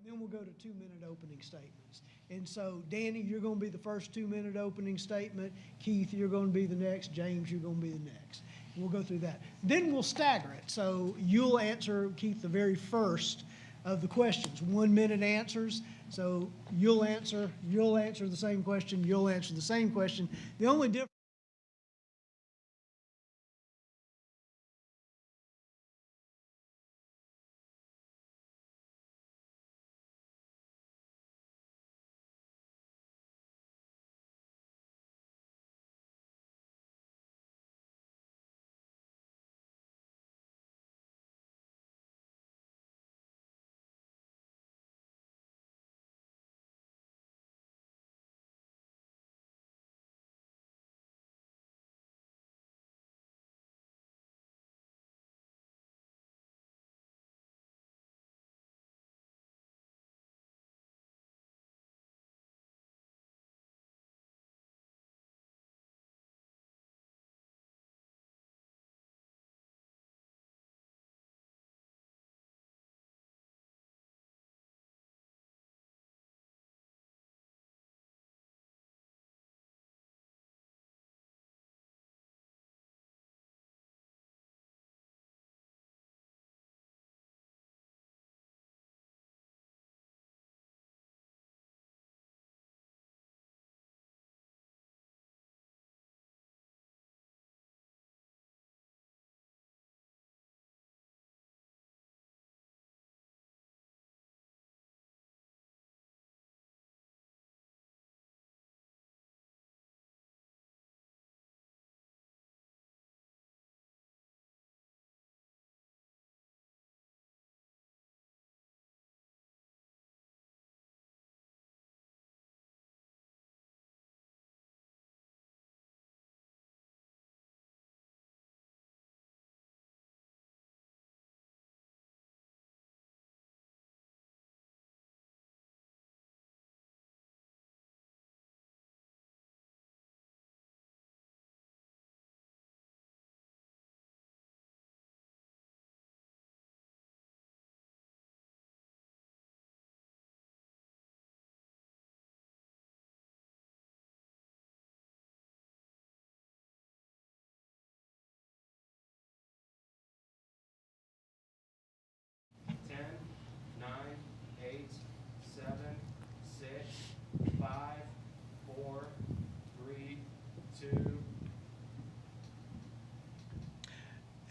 Then we'll go to 2-minute opening statements. And so, Danny, you're going to be the first 2-minute opening statement. Keith, you're going to be the next. James, you're going to be the next. We'll go through that. Then we'll stagger it. So you'll answer, Keith, the very first of the questions. 1-minute answers. So you'll answer the same question, you'll answer the same question. The only difference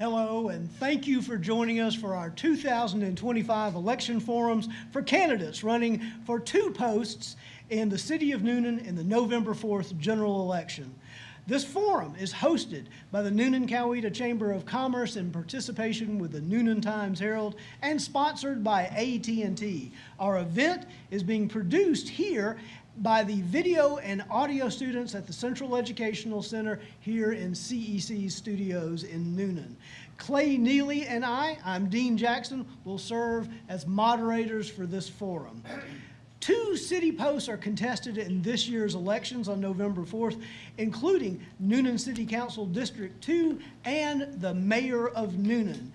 Hello, and thank you for joining us for our 2025 election forums for candidates running for 2 posts in the city of Newnan in the November 4th general election. This forum is hosted by the Newnan Coweta Chamber of Commerce in participation with the Newnan Times-Herald and sponsored by AT&T. Our event is being produced here by the video and audio students at the Central Educational Center here in CEC Studios in Newnan. Clay Neely and I'm Dean Jackson, will serve as moderators for this forum. 2 city posts are contested in this year's elections on November 4th, including Newnan City Council District 2 and the Mayor of Newnan.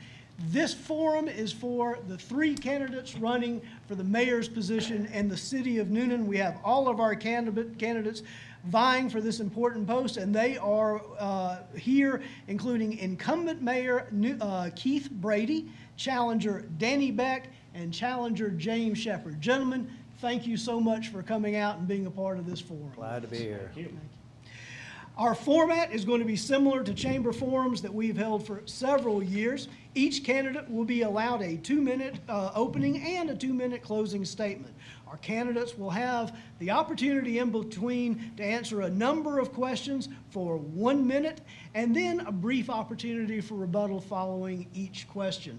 This forum is for the 3 candidates running for the mayor's position in the city of Newnan. We have all of our candidates vying for this important post, and they are here, including incumbent mayor Keith Brady, challenger Danny Beck, and challenger James Shepard. Gentlemen, thank you so much for coming out and being a part of this forum. Glad to be here. Thank you. Our format is going to be similar to chamber forums that we've held for several years. Each candidate will be allowed a 2-minute opening and a 2-minute closing statement. Our candidates will have the opportunity in between to answer a number of questions for 1 minute and then a brief opportunity for rebuttal following each question.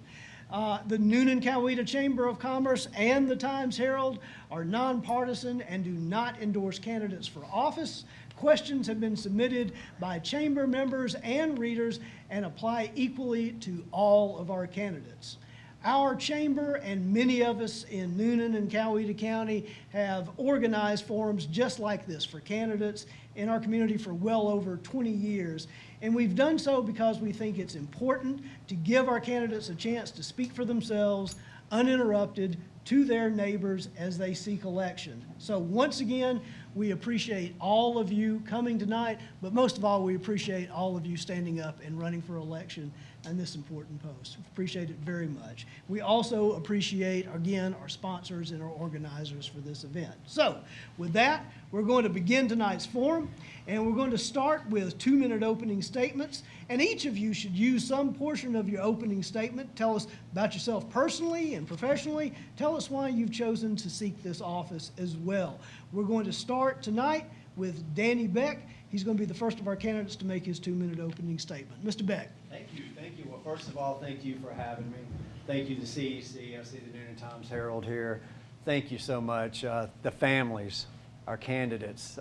The Newnan Coweta Chamber of Commerce and the Times-Herald are nonpartisan and do not endorse candidates for office. Questions have been submitted by chamber members and readers and apply equally to all of our candidates. Our chamber and many of us in Newnan and Coweta County have organized forums just like this for candidates in our community for well over 20 years. And we've done so because we think it's important to give our candidates a chance to speak for themselves, uninterrupted, to their neighbors as they seek election. So once again, we appreciate all of you coming tonight, but most of all, we appreciate all of you standing up and running for election in this important post. Appreciate it very much. We also appreciate, again, our sponsors and our organizers for this event. So with that, we're going to begin tonight's forum, and we're going to start with 2-minute opening statements, and each of you should use some portion of your opening statement. Tell us about yourself personally and professionally. Tell us why you've chosen to seek this office as well. We're going to start tonight with Danny Beck. He's going to be the first of our candidates to make his 2-minute opening statement. Mr. Beck. Thank you. Thank you. Well, first of all, thank you for having me. Thank you to CEC. I see the Newnan Times-Herald here. Thank you so much. The families, our candidates.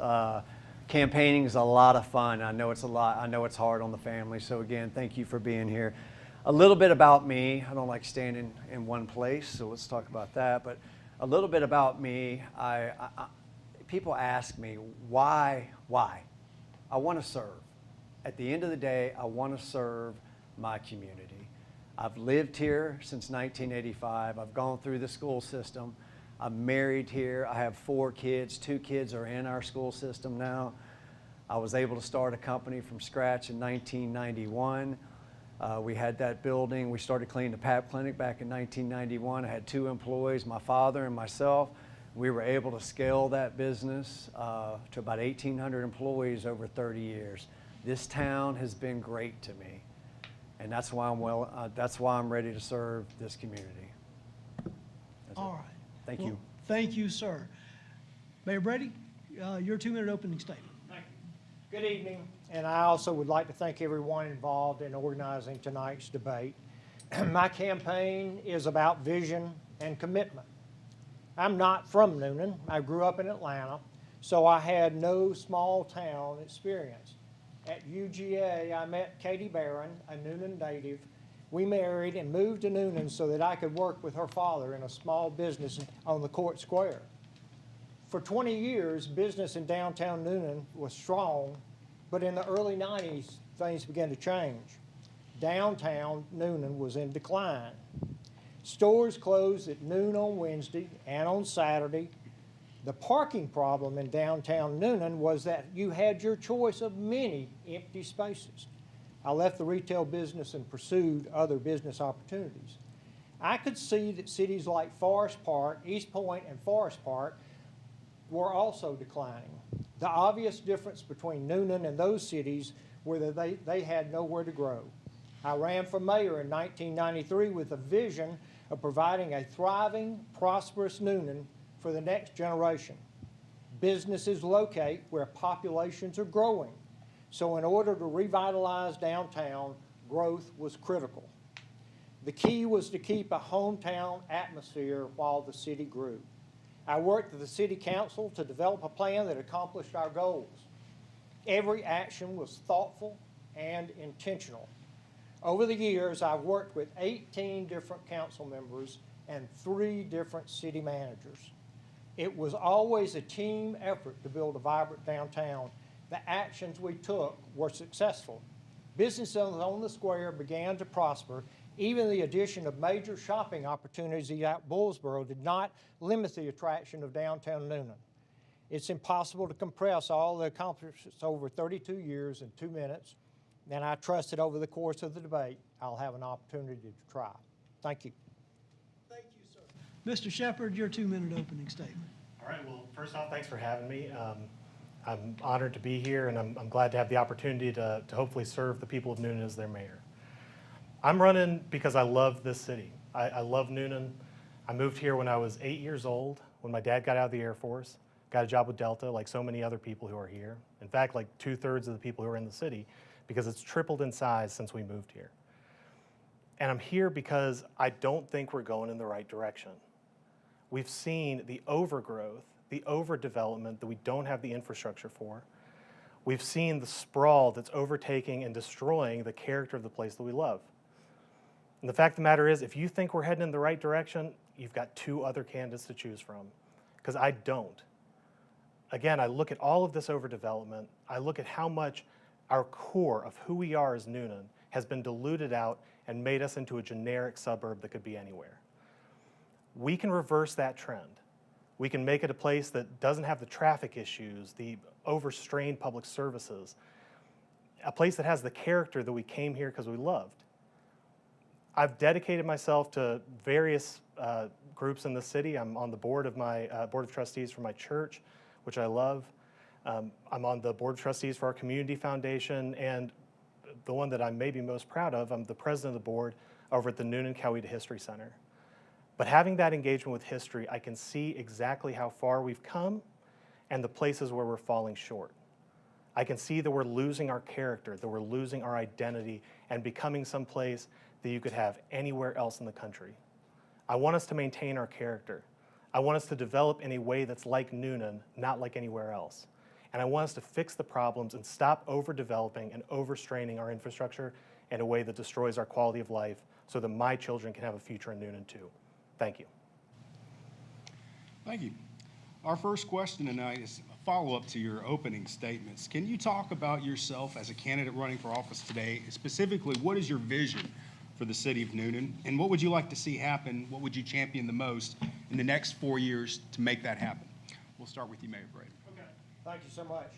Campaigning is a lot of fun. I know it's a lot. I know it's hard on the family. So again, thank you for being here. A little bit about me. I don't like standing in one place, so let's talk about that. But a little bit about me. People ask me, why? I want to serve. At the end of the day, I want to serve my community. I've lived here since 1985. I've gone through the school system. I'm married here. I have 4 kids. 2 kids are in our school system now. I was able to start a company from scratch in 1991. We had that building. We started cleaning the PAP clinic back in 1991. I had 2 employees, my father and myself. We were able to scale that business to about 1,800 employees over 30 years. This town has been great to me, and that's why I'm ready to serve this community. All right. Thank you. Thank you, sir. Mayor Brady, your 2-minute opening statement. Thank you. Good evening, and I also would like to thank everyone involved in organizing tonight's debate. My campaign is about vision and commitment. I'm not from Newnan. I grew up in Atlanta, so I had no small town experience. At UGA, I met Katie Barron, a Newnan native. We married and moved to Newnan so that I could work with her father in a small business on the Court Square. For 20 years, business in downtown Newnan was strong, but in the early 90s, things began to change. Downtown Newnan was in decline. Stores closed at noon on Wednesday and on Saturday. The parking problem in downtown Newnan was that you had your choice of many empty spaces. I left the retail business and pursued other business opportunities. I could see that cities like Forest Park, East Point, and Forest Park were also declining. The obvious difference between Newnan and those cities were that they had nowhere to grow. I ran for mayor in 1993 with a vision of providing a thriving, prosperous Newnan for the next generation. Businesses locate where populations are growing. So in order to revitalize downtown, growth was critical. The key was to keep a hometown atmosphere while the city grew. I worked with the city council to develop a plan that accomplished our goals. Every action was thoughtful and intentional. Over the years, I've worked with 18 different council members and 3 different city managers. It was always a team effort to build a vibrant downtown. The actions we took were successful. Businesses on the square began to prosper. Even the addition of major shopping opportunities at Bullsboro did not limit the attraction of downtown Newnan. It's impossible to compress all the accomplishments over 32 years in 2 minutes. And I trust that over the course of the debate, I'll have an opportunity to try. Thank you. Thank you, sir. Mr. Shepard, your 2-minute opening statement. All right, well, first off, thanks for having me. I'm honored to be here, and I'm glad to have the opportunity to hopefully serve the people of Newnan as their mayor. I'm running because I love this city. I love Newnan. I moved here when I was 8 years old, when my dad got out of the Air Force, got a job with Delta, like so many other people who are here. In fact, like 2/3 of the people who are in the city, because it's tripled in size since we moved here. And I'm here because I don't think we're going in the right direction. We've seen the overgrowth, the overdevelopment that we don't have the infrastructure for. We've seen the sprawl that's overtaking and destroying the character of the place that we love. And the fact of the matter is, if you think we're heading in the right direction, you've got 2 other candidates to choose from, because I don't. Again, I look at all of this overdevelopment. I look at how much our core of who we are as Newnan has been diluted out and made us into a generic suburb that could be anywhere. We can reverse that trend. We can make it a place that doesn't have the traffic issues, the overstrained public services, a place that has the character that we came here because we loved. I've dedicated myself to various groups in the city. I'm on the board of my board of trustees for my church, which I love. I'm on the board of trustees for our community foundation, and the one that I'm maybe most proud of, I'm the president of the board over at the Newnan Coweta History Center. But having that engagement with history, I can see exactly how far we've come and the places where we're falling short. I can see that we're losing our character, that we're losing our identity and becoming someplace that you could have anywhere else in the country. I want us to maintain our character. I want us to develop in a way that's like Newnan, not like anywhere else. And I want us to fix the problems and stop overdeveloping and overstraining our infrastructure in a way that destroys our quality of life so that my children can have a future in Newnan too. Thank you. Thank you. Our first question tonight is a follow-up to your opening statements. Can you talk about yourself as a candidate running for office today? Specifically, what is your vision for the city of Newnan, and what would you like to see happen? What would you champion the most in the next 4 years to make that happen? We'll start with you, Mayor Brady. Okay. Thank you so much.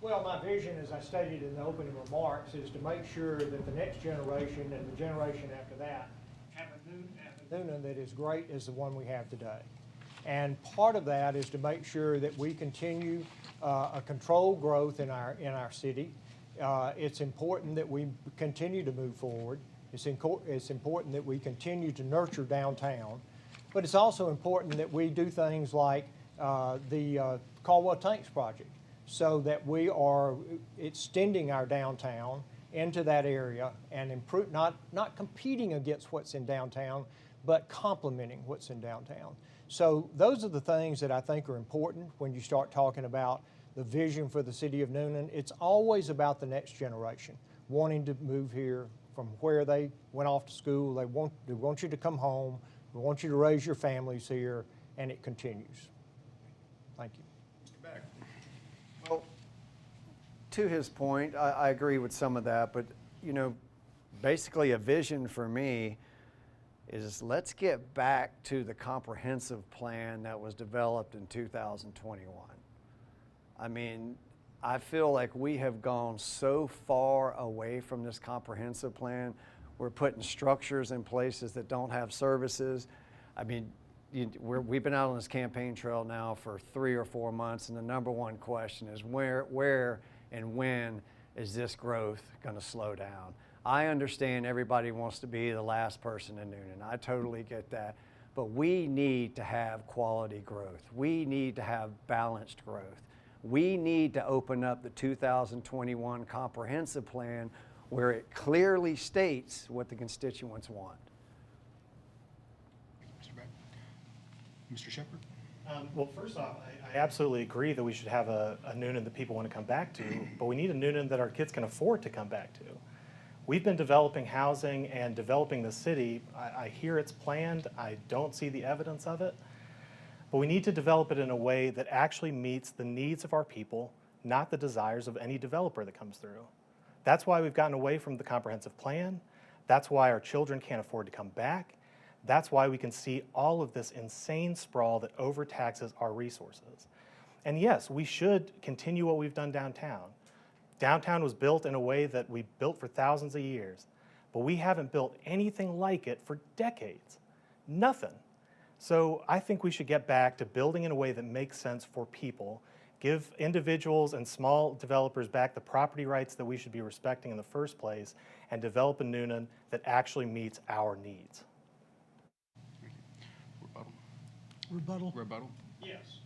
Well, my vision, as I stated in the opening remarks, is to make sure that the next generation and the generation after that have a Newnan that is great as the one we have today. And part of that is to make sure that we continue a controlled growth in our city. It's important that we continue to move forward. It's important that we continue to nurture downtown, but it's also important that we do things like the Caldwell Tanks project, so that we are extending our downtown into that area and improve, not competing against what's in downtown, but complementing what's in downtown. So those are the things that I think are important when you start talking about the vision for the city of Newnan. It's always about the next generation wanting to move here from where they went off to school. They want you to come home. They want you to raise your families here, and it continues. Thank you. Mr. Beck. Well, to his point, I agree with some of that, but you know, basically a vision for me is let's get back to the comprehensive plan that was developed in 2021. I mean, I feel like we have gone so far away from this comprehensive plan. We're putting structures in places that don't have services. I mean, we've been out on this campaign trail now for 3 or 4 months, and the number one question is where and when is this growth going to slow down? I understand everybody wants to be the last person in Newnan. I totally get that. But we need to have quality growth. We need to have balanced growth. We need to open up the 2021 comprehensive plan where it clearly states what the constituents want. Mr. Beck. Mr. Shepherd. Well, first off, I absolutely agree that we should have a Newnan that people want to come back to, but we need a Newnan that our kids can afford to come back to. We've been developing housing and developing the city. I hear it's planned. I don't see the evidence of it. But we need to develop it in a way that actually meets the needs of our people, not the desires of any developer that comes through. That's why we've gotten away from the comprehensive plan. That's why our children can't afford to come back. That's why we can see all of this insane sprawl that overtaxes our resources. And yes, we should continue what we've done downtown. Downtown was built in a way that we built for thousands of years, but we haven't built anything like it for decades. Nothing. So I think we should get back to building in a way that makes sense for people, give individuals and small developers back the property rights that we should be respecting in the first place, and develop a Newnan that actually meets our needs. Rebuttal. Rebuttal. Yes.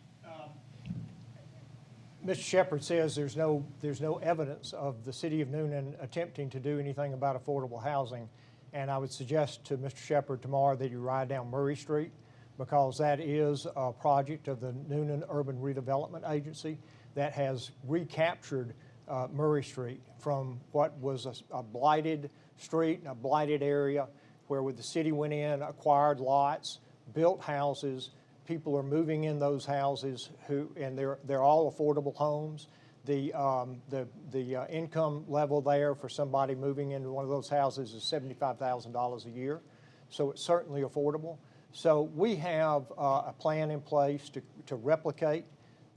Mr. Shepherd says there's no evidence of the city of Newnan attempting to do anything about affordable housing, and I would suggest to Mr. Shepherd tomorrow that you ride down Murray Street, because that is a project of the Newnan Urban Redevelopment Agency that has recaptured Murray Street from what was a blighted street and a blighted area where the city went in, acquired lots, built houses. People are moving in those houses and they're all affordable homes. The income level there for somebody moving into one of those houses is $75,000 a year. So it's certainly affordable. So we have a plan in place to replicate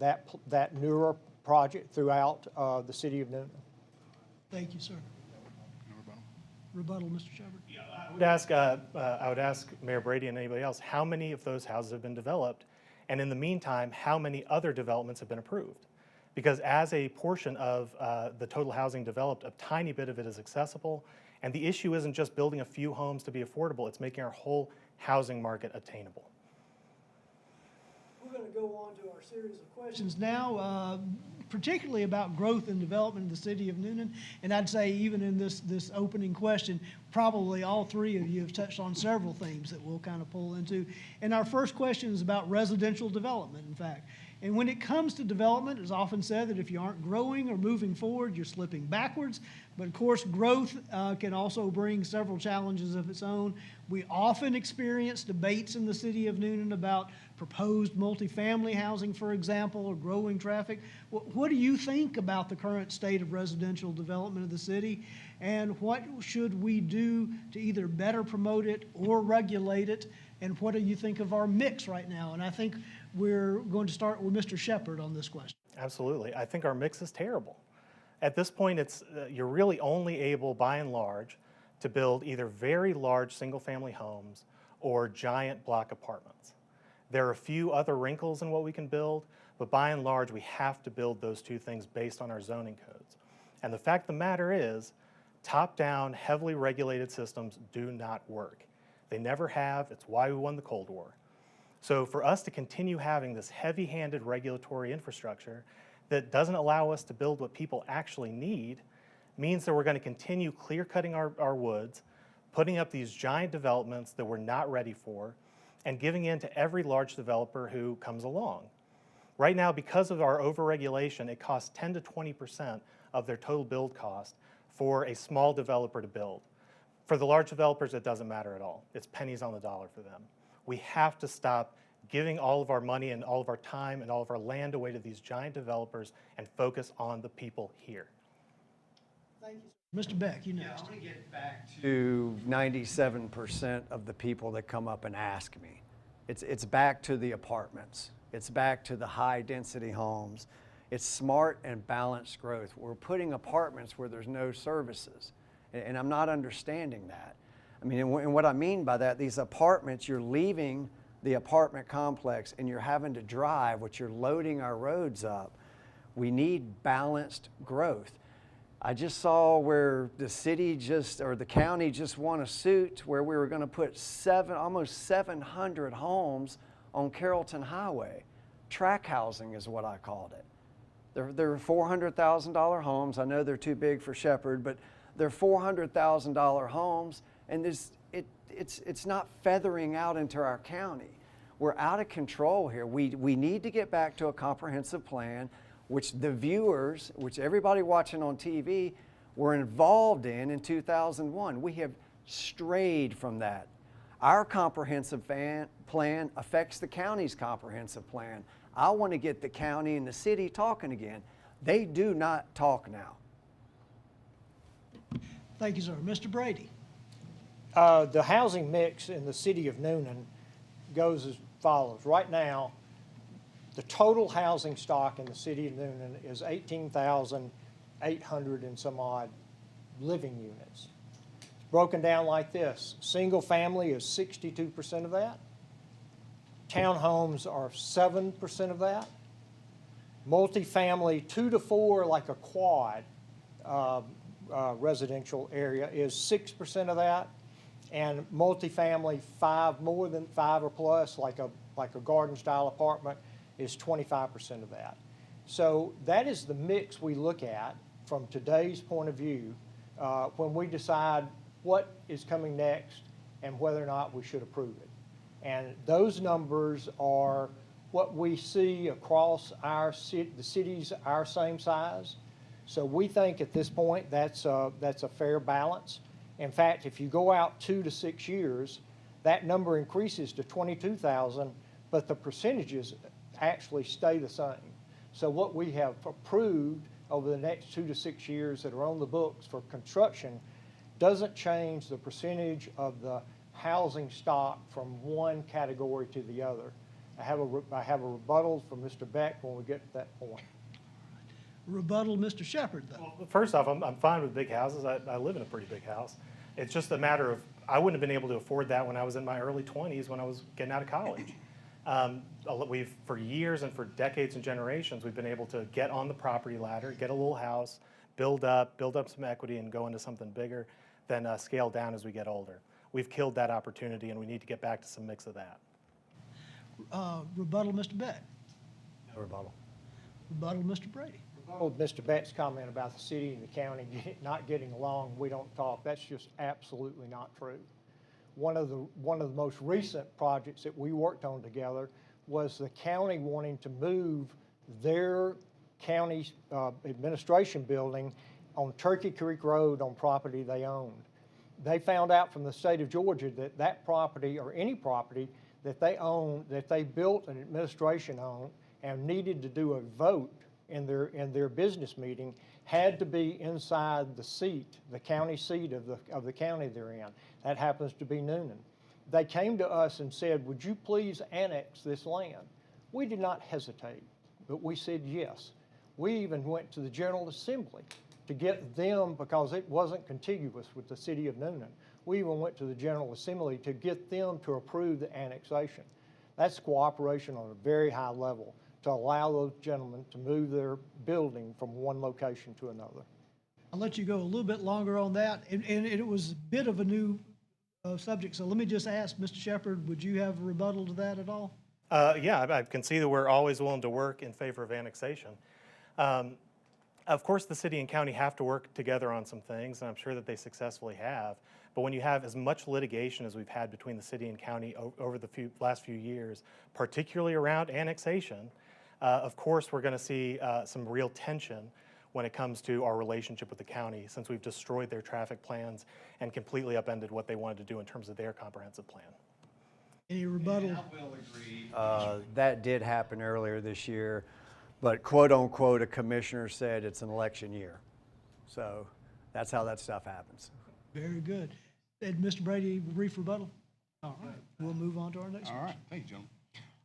that newer project throughout the city of Newnan. Thank you, sir. Rebuttal, Mr. Shepard. I would ask Mayor Brady and anybody else, how many of those houses have been developed? And in the meantime, how many other developments have been approved? Because as a portion of the total housing developed, a tiny bit of it is accessible. And the issue isn't just building a few homes to be affordable, it's making our whole housing market attainable. We're going to go on to our series of questions now, particularly about growth and development in the city of Newnan. And I'd say even in this opening question, probably all three of you have touched on several themes that we'll kind of pull into. And our first question is about residential development, in fact. And when it comes to development, it's often said that if you aren't growing or moving forward, you're slipping backwards. But of course, growth can also bring several challenges of its own. We often experience debates in the city of Newnan about proposed multifamily housing, for example, or growing traffic. What do you think about the current state of residential development of the city? And what should we do to either better promote it or regulate it? And what do you think of our mix right now? And I think we're going to start with Mr. Shepard on this question. Absolutely. I think our mix is terrible. At this point, you're really only able, by and large, to build either very large single-family homes or giant block apartments. There are a few other wrinkles in what we can build, but by and large, we have to build those two things based on our zoning codes. And the fact of the matter is, top-down, heavily regulated systems do not work. They never have. It's why we won the Cold War. So for us to continue having this heavy-handed regulatory infrastructure that doesn't allow us to build what people actually need means that we're going to continue clear-cutting our woods, putting up these giant developments that we're not ready for, and giving in to every large developer who comes along. Right now, because of our overregulation, it costs 10 to 20% of their total build cost for a small developer to build. For the large developers, it doesn't matter at all. It's pennies on the dollar for them. We have to stop giving all of our money and all of our time and all of our land away to these giant developers and focus on the people here. Thank you. Mr. Beck, you next. I want to get back to 97% of the people that come up and ask me. It's back to the apartments. It's back to the high-density homes. It's smart and balanced growth. We're putting apartments where there's no services, and I'm not understanding that. I mean, and what I mean by that, these apartments, you're leaving the apartment complex and you're having to drive, which you're loading our roads up. We need balanced growth. I just saw where the city or the county just won a suit where we were going to put almost 700 homes on Carrollton Highway. Track housing is what I called it. They're $400,000 homes. I know they're too big for Shepard, but they're $400,000 homes, and it's not feathering out into our county. We're out of control here. We need to get back to a comprehensive plan, which the viewers, which everybody watching on TV, were involved in 2001. We have strayed from that. Our comprehensive plan affects the county's comprehensive plan. I want to get the county and the city talking again. They do not talk now. Thank you, sir. Mr. Brady. The housing mix in the city of Newnan goes as follows. Right now, the total housing stock in the city of Newnan is 18,800 and some odd living units. It's broken down like this. Single family is 62% of that. Townhomes are 7% of that. Multifamily 2 to 4, like a quad residential area, is 6% of that. And multifamily more than 5 or plus, like a garden style apartment, is 25% of that. So that is the mix we look at from today's point of view when we decide what is coming next and whether or not we should approve it. And those numbers are what we see across the cities our same size. So we think at this point that's a fair balance. In fact, if you go out 2 to 6 years, that number increases to 22,000, but the percentages actually stay the same. So what we have approved over the next 2 to 6 years that are on the books for construction doesn't change the percentage of the housing stock from one category to the other. I have a rebuttal from Mr. Beck when we get to that point. Rebuttal, Mr. Shepherd, though. Well, first off, I'm fine with big houses. I live in a pretty big house. It's just a matter of, I wouldn't have been able to afford that when I was in my early 20s when I was getting out of college. We've, for years and for decades and generations, we've been able to get on the property ladder, get a little house, build up some equity and go into something bigger, then scale down as we get older. We've killed that opportunity and we need to get back to some mix of that. Rebuttal, Mr. Beck. No rebuttal. Rebuttal, Mr. Brady. With Mr. Beck's comment about the city and the county not getting along, we don't talk. That's just absolutely not true. One of the most recent projects that we worked on together was the county wanting to move their county administration building on Turkey Creek Road on property they owned. They found out from the state of Georgia that that property or any property that they own, that they built an administration on and needed to do a vote in their business meeting, had to be inside the seat, the county seat of the county they're in. That happens to be Newnan. They came to us and said, would you please annex this land? We did not hesitate, but we said yes. We even went to the General Assembly to get them, because it wasn't contiguous with the city of Newnan. We even went to the General Assembly to get them to approve the annexation. That's cooperation on a very high level to allow those gentlemen to move their building from one location to another. I'll let you go a little bit longer on that, and it was a bit of a new subject, so let me just ask, Mr. Shepherd, would you have a rebuttal to that at all? Yeah, I can see that we're always willing to work in favor of annexation. Of course, the city and county have to work together on some things, and I'm sure that they successfully have. But when you have as much litigation as we've had between the city and county over the last few years, particularly around annexation, of course, we're going to see some real tension when it comes to our relationship with the county, since we've destroyed their traffic plans and completely upended what they wanted to do in terms of their comprehensive plan. Any rebuttal? I will agree. That did happen earlier this year, but quote unquote, a commissioner said it's an election year. So that's how that stuff happens. Very good. And Mr. Brady, brief rebuttal? All right, we'll move on to our next one. All right, thank you,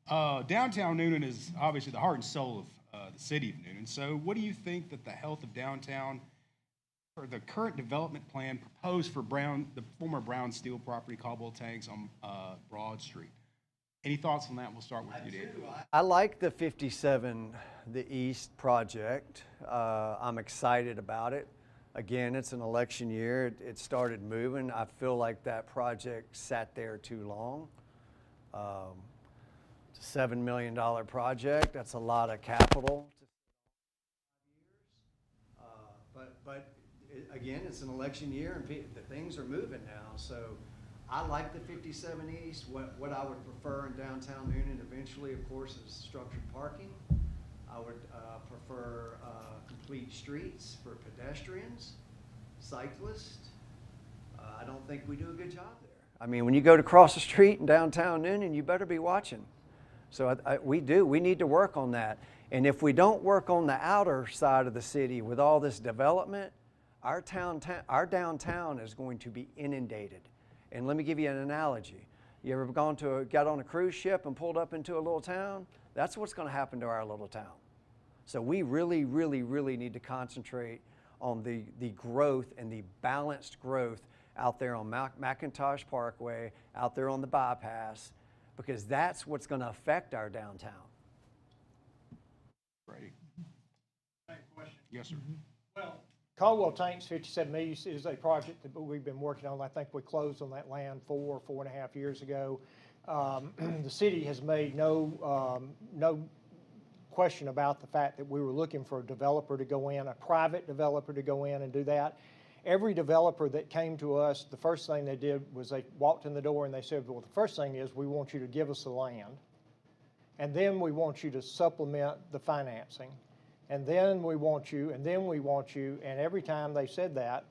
gentlemen. Downtown Newnan is obviously the heart and soul of the city of Newnan. So what do you think that the health of downtown, or the current development plan proposed for the former Brown Steel property, Caldwell Tanks on Broad Street? Any thoughts on that? We'll start with you, Dan. I like the 57, the East project. I'm excited about it. Again, it's an election year. It started moving. I feel like that project sat there too long. It's a $7 million project. That's a lot of capital. But again, it's an election year and the things are moving now. So I like the 57 East. What I would prefer in downtown Newnan eventually, of course, is structured parking. I would prefer complete streets for pedestrians, cyclists. I don't think we do a good job there. I mean, when you go to cross the street in downtown Newnan, you better be watching. So we need to work on that. And if we don't work on the outer side of the city with all this development, our downtown is going to be inundated. And let me give you an analogy. You ever got on a cruise ship and pulled up into a little town? That's what's going to happen to our little town. So we really, really, really need to concentrate on the growth and the balanced growth out there on McIntosh Parkway, out there on the bypass, because that's what's going to affect our downtown. Right. Yes, sir. Well, Caldwell Tanks 57 East is a project that we've been working on. I think we closed on that land 4.5 years ago. The city has made no question about the fact that we were looking for a developer to go in, a private developer to go in and do that. Every developer that came to us, the first thing they did was they walked in the door and they said, well, the first thing is we want you to give us the land, and then we want you to supplement the financing, and then we want you, and then we want you, and every time they said that,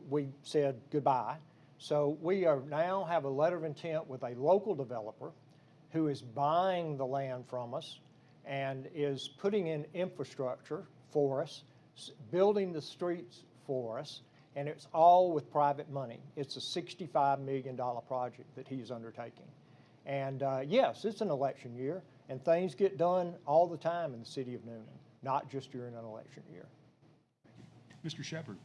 we said goodbye. So we now have a letter of intent with a local developer who is buying the land from us and is putting in infrastructure for us, building the streets for us, and it's all with private money. It's a $65 million project that he's undertaking. And yes, it's an election year, and things get done all the time in the city of Newnan, not just during an election year. Mr. Shepherd.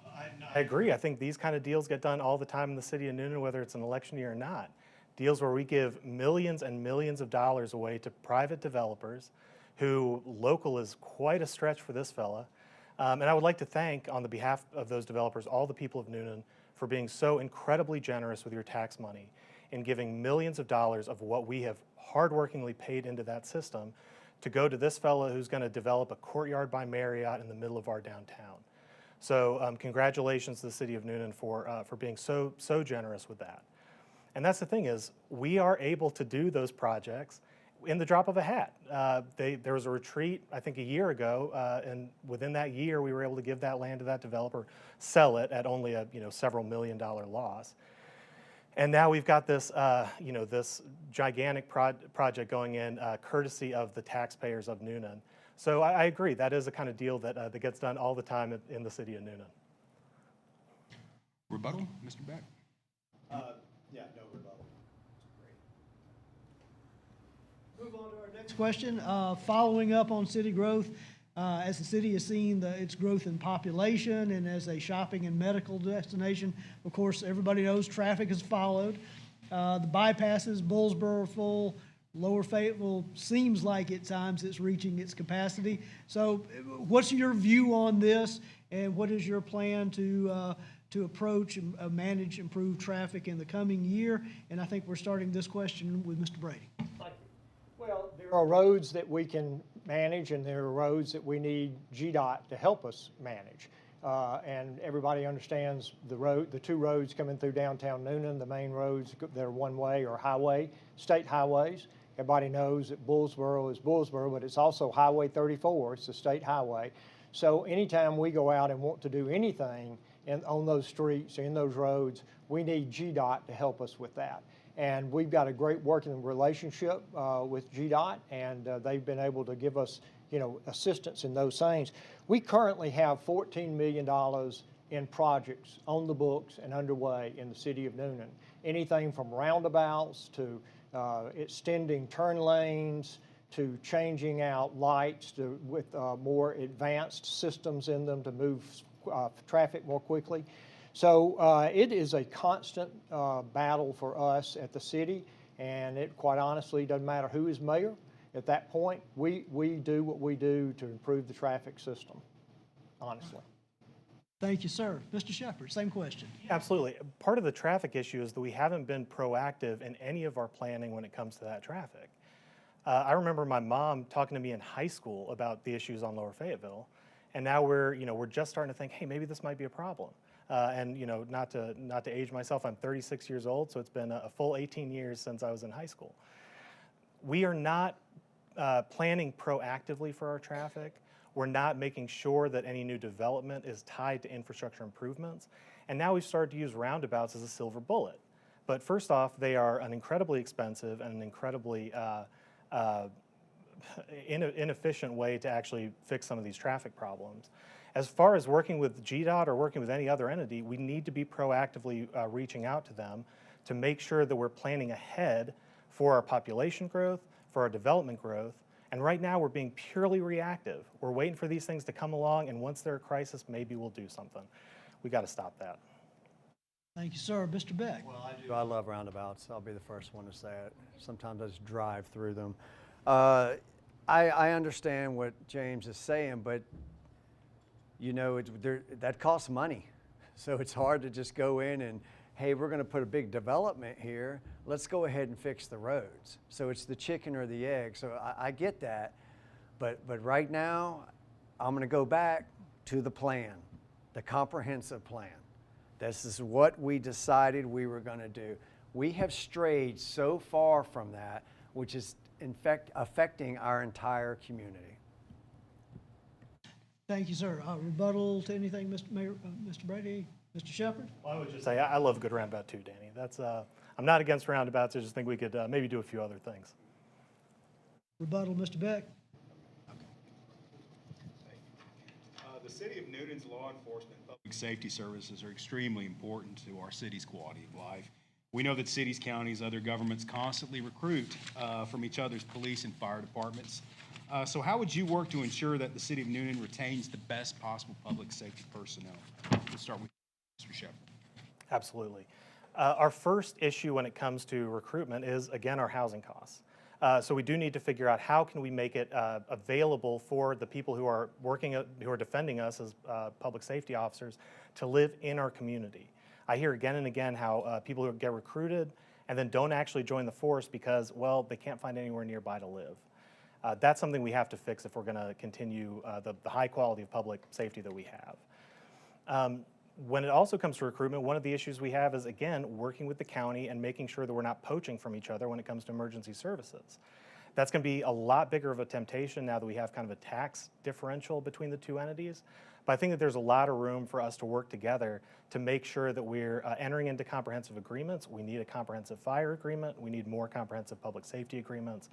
I agree. I think these kind of deals get done all the time in the city of Newnan, whether it's an election year or not. Deals where we give millions and millions of dollars away to private developers who local is quite a stretch for this fella. And I would like to thank, on the behalf of those developers, all the people of Newnan for being so incredibly generous with your tax money in giving millions of dollars of what we have hardworkingly paid into that system to go to this fella who's going to develop a Courtyard by Marriott in the middle of our downtown. So congratulations to the city of Newnan for being so generous with that. And that's the thing is, we are able to do those projects in the drop of a hat. There was a retreat, I think, a year ago, and within that year, we were able to give that land to that developer, sell it at only a several $1 million loss. And now we've got this this gigantic project going in, courtesy of the taxpayers of Newnan. So I agree, that is a kind of deal that gets done all the time in the city of Newnan. Rebuttal, Mr. Beck? Yeah, no rebuttal. Move on to our next question. Following up on city growth, as the city has seen its growth in population and as a shopping and medical destination, of course, everybody knows traffic has followed. The bypasses, Bullsboro full, Lower Fayetteville seems like at times it's reaching its capacity. So what's your view on this, and what is your plan to approach and manage improved traffic in the coming year? And I think we're starting this question with Mr. Brady. Thank you. Well, there are roads that we can manage, and there are roads that we need GDOT to help us manage. And everybody understands the two roads coming through downtown Newnan, the main roads that are one-way or state highways. Everybody knows that Bullsboro is Bullsboro, but it's also Highway 34. It's a state highway. So anytime we go out and want to do anything on those streets, in those roads, we need GDOT to help us with that. And we've got a great working relationship with GDOT, and they've been able to give us, assistance in those things. We currently have $14 million in projects on the books and underway in the city of Newnan. Anything from roundabouts to extending turn lanes to changing out lights with more advanced systems in them to move traffic more quickly. So it is a constant battle for us at the city, and it quite honestly doesn't matter who is mayor. At that point, we do what we do to improve the traffic system, honestly. Thank you, sir. Mr. Shepherd, same question. Absolutely. Part of the traffic issue is that we haven't been proactive in any of our planning when it comes to that traffic. I remember my mom talking to me in high school about the issues on Lower Fayetteville, and now we're just starting to think, hey, maybe this might be a problem. And not to age myself, I'm 36 years old, so it's been a full 18 years since I was in high school. We are not planning proactively for our traffic. We're not making sure that any new development is tied to infrastructure improvements. And now we've started to use roundabouts as a silver bullet. But first off, they are an incredibly expensive and an incredibly inefficient way to actually fix some of these traffic problems. As far as working with GDOT or working with any other entity, we need to be proactively reaching out to them to make sure that we're planning ahead for our population growth, for our development growth. And right now we're being purely reactive. We're waiting for these things to come along, and once they're a crisis, maybe we'll do something. We got to stop that. Thank you, sir. Mr. Beck. Well, I do. I love roundabouts. I'll be the first one to say it. Sometimes I just drive through them. I understand what James is saying, but that costs money. So it's hard to just go in and, hey, we're going to put a big development here. Let's go ahead and fix the roads. So it's the chicken or the egg. So I get that. But right now, I'm going to go back to the plan, the comprehensive plan. This is what we decided we were going to do. We have strayed so far from that, which is in fact affecting our entire community. Thank you, sir. Rebuttal to anything, Mr. Mayor, Mr. Brady, Mr. Shepherd? Well, I would just say I love a good roundabout too, Danny. That's I'm not against roundabouts. I just think we could maybe do a few other things. Rebuttal, Mr. Beck? The City of Newnan's law enforcement, public public safety services are extremely important to our city's quality of life. We know that cities, counties, other governments constantly recruit from each other's police and fire departments. So how would you work to ensure that the city of Newnan retains the best possible public safety personnel? We'll start with Mr. Shepard. Absolutely. Our first issue when it comes to recruitment is, again, our housing costs. So we do need to figure out how can we make it available for the people who are working, who are defending us as public safety officers to live in our community. I hear again and again how people who get recruited and then don't actually join the force because, well, they can't find anywhere nearby to live. That's something we have to fix if we're going to continue the high quality of public safety that we have. When it also comes to recruitment, one of the issues we have is, again, working with the county and making sure that we're not poaching from each other when it comes to emergency services. That's going to be a lot bigger of a temptation now that we have kind of a tax differential between the two entities. But I think that there's a lot of room for us to work together to make sure that we're entering into comprehensive agreements. We need a comprehensive fire agreement. We need more comprehensive public safety agreements,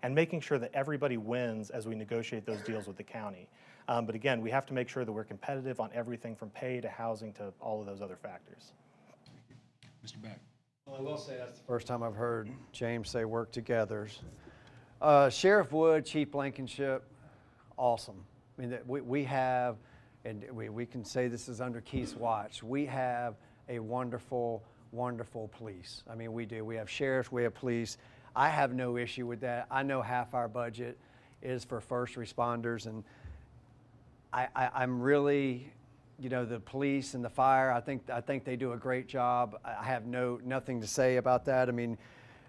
and making sure that everybody wins as we negotiate those deals with the county. But again, we have to make sure that we're competitive on everything from pay to housing to all of those other factors. Mr. Beck. Well, I will say that's the first time I've heard James say work together. Sheriff Wood, Chief Blankenship, awesome. I mean, we have, and we can say this is under Keith's watch, we have a wonderful, wonderful police. I mean, we do. We have sheriffs, we have police. I have no issue with that. I know half our budget is for first responders, and I'm really, you know, the police and the fire, I think they do a great job. I have nothing to say about that. I mean,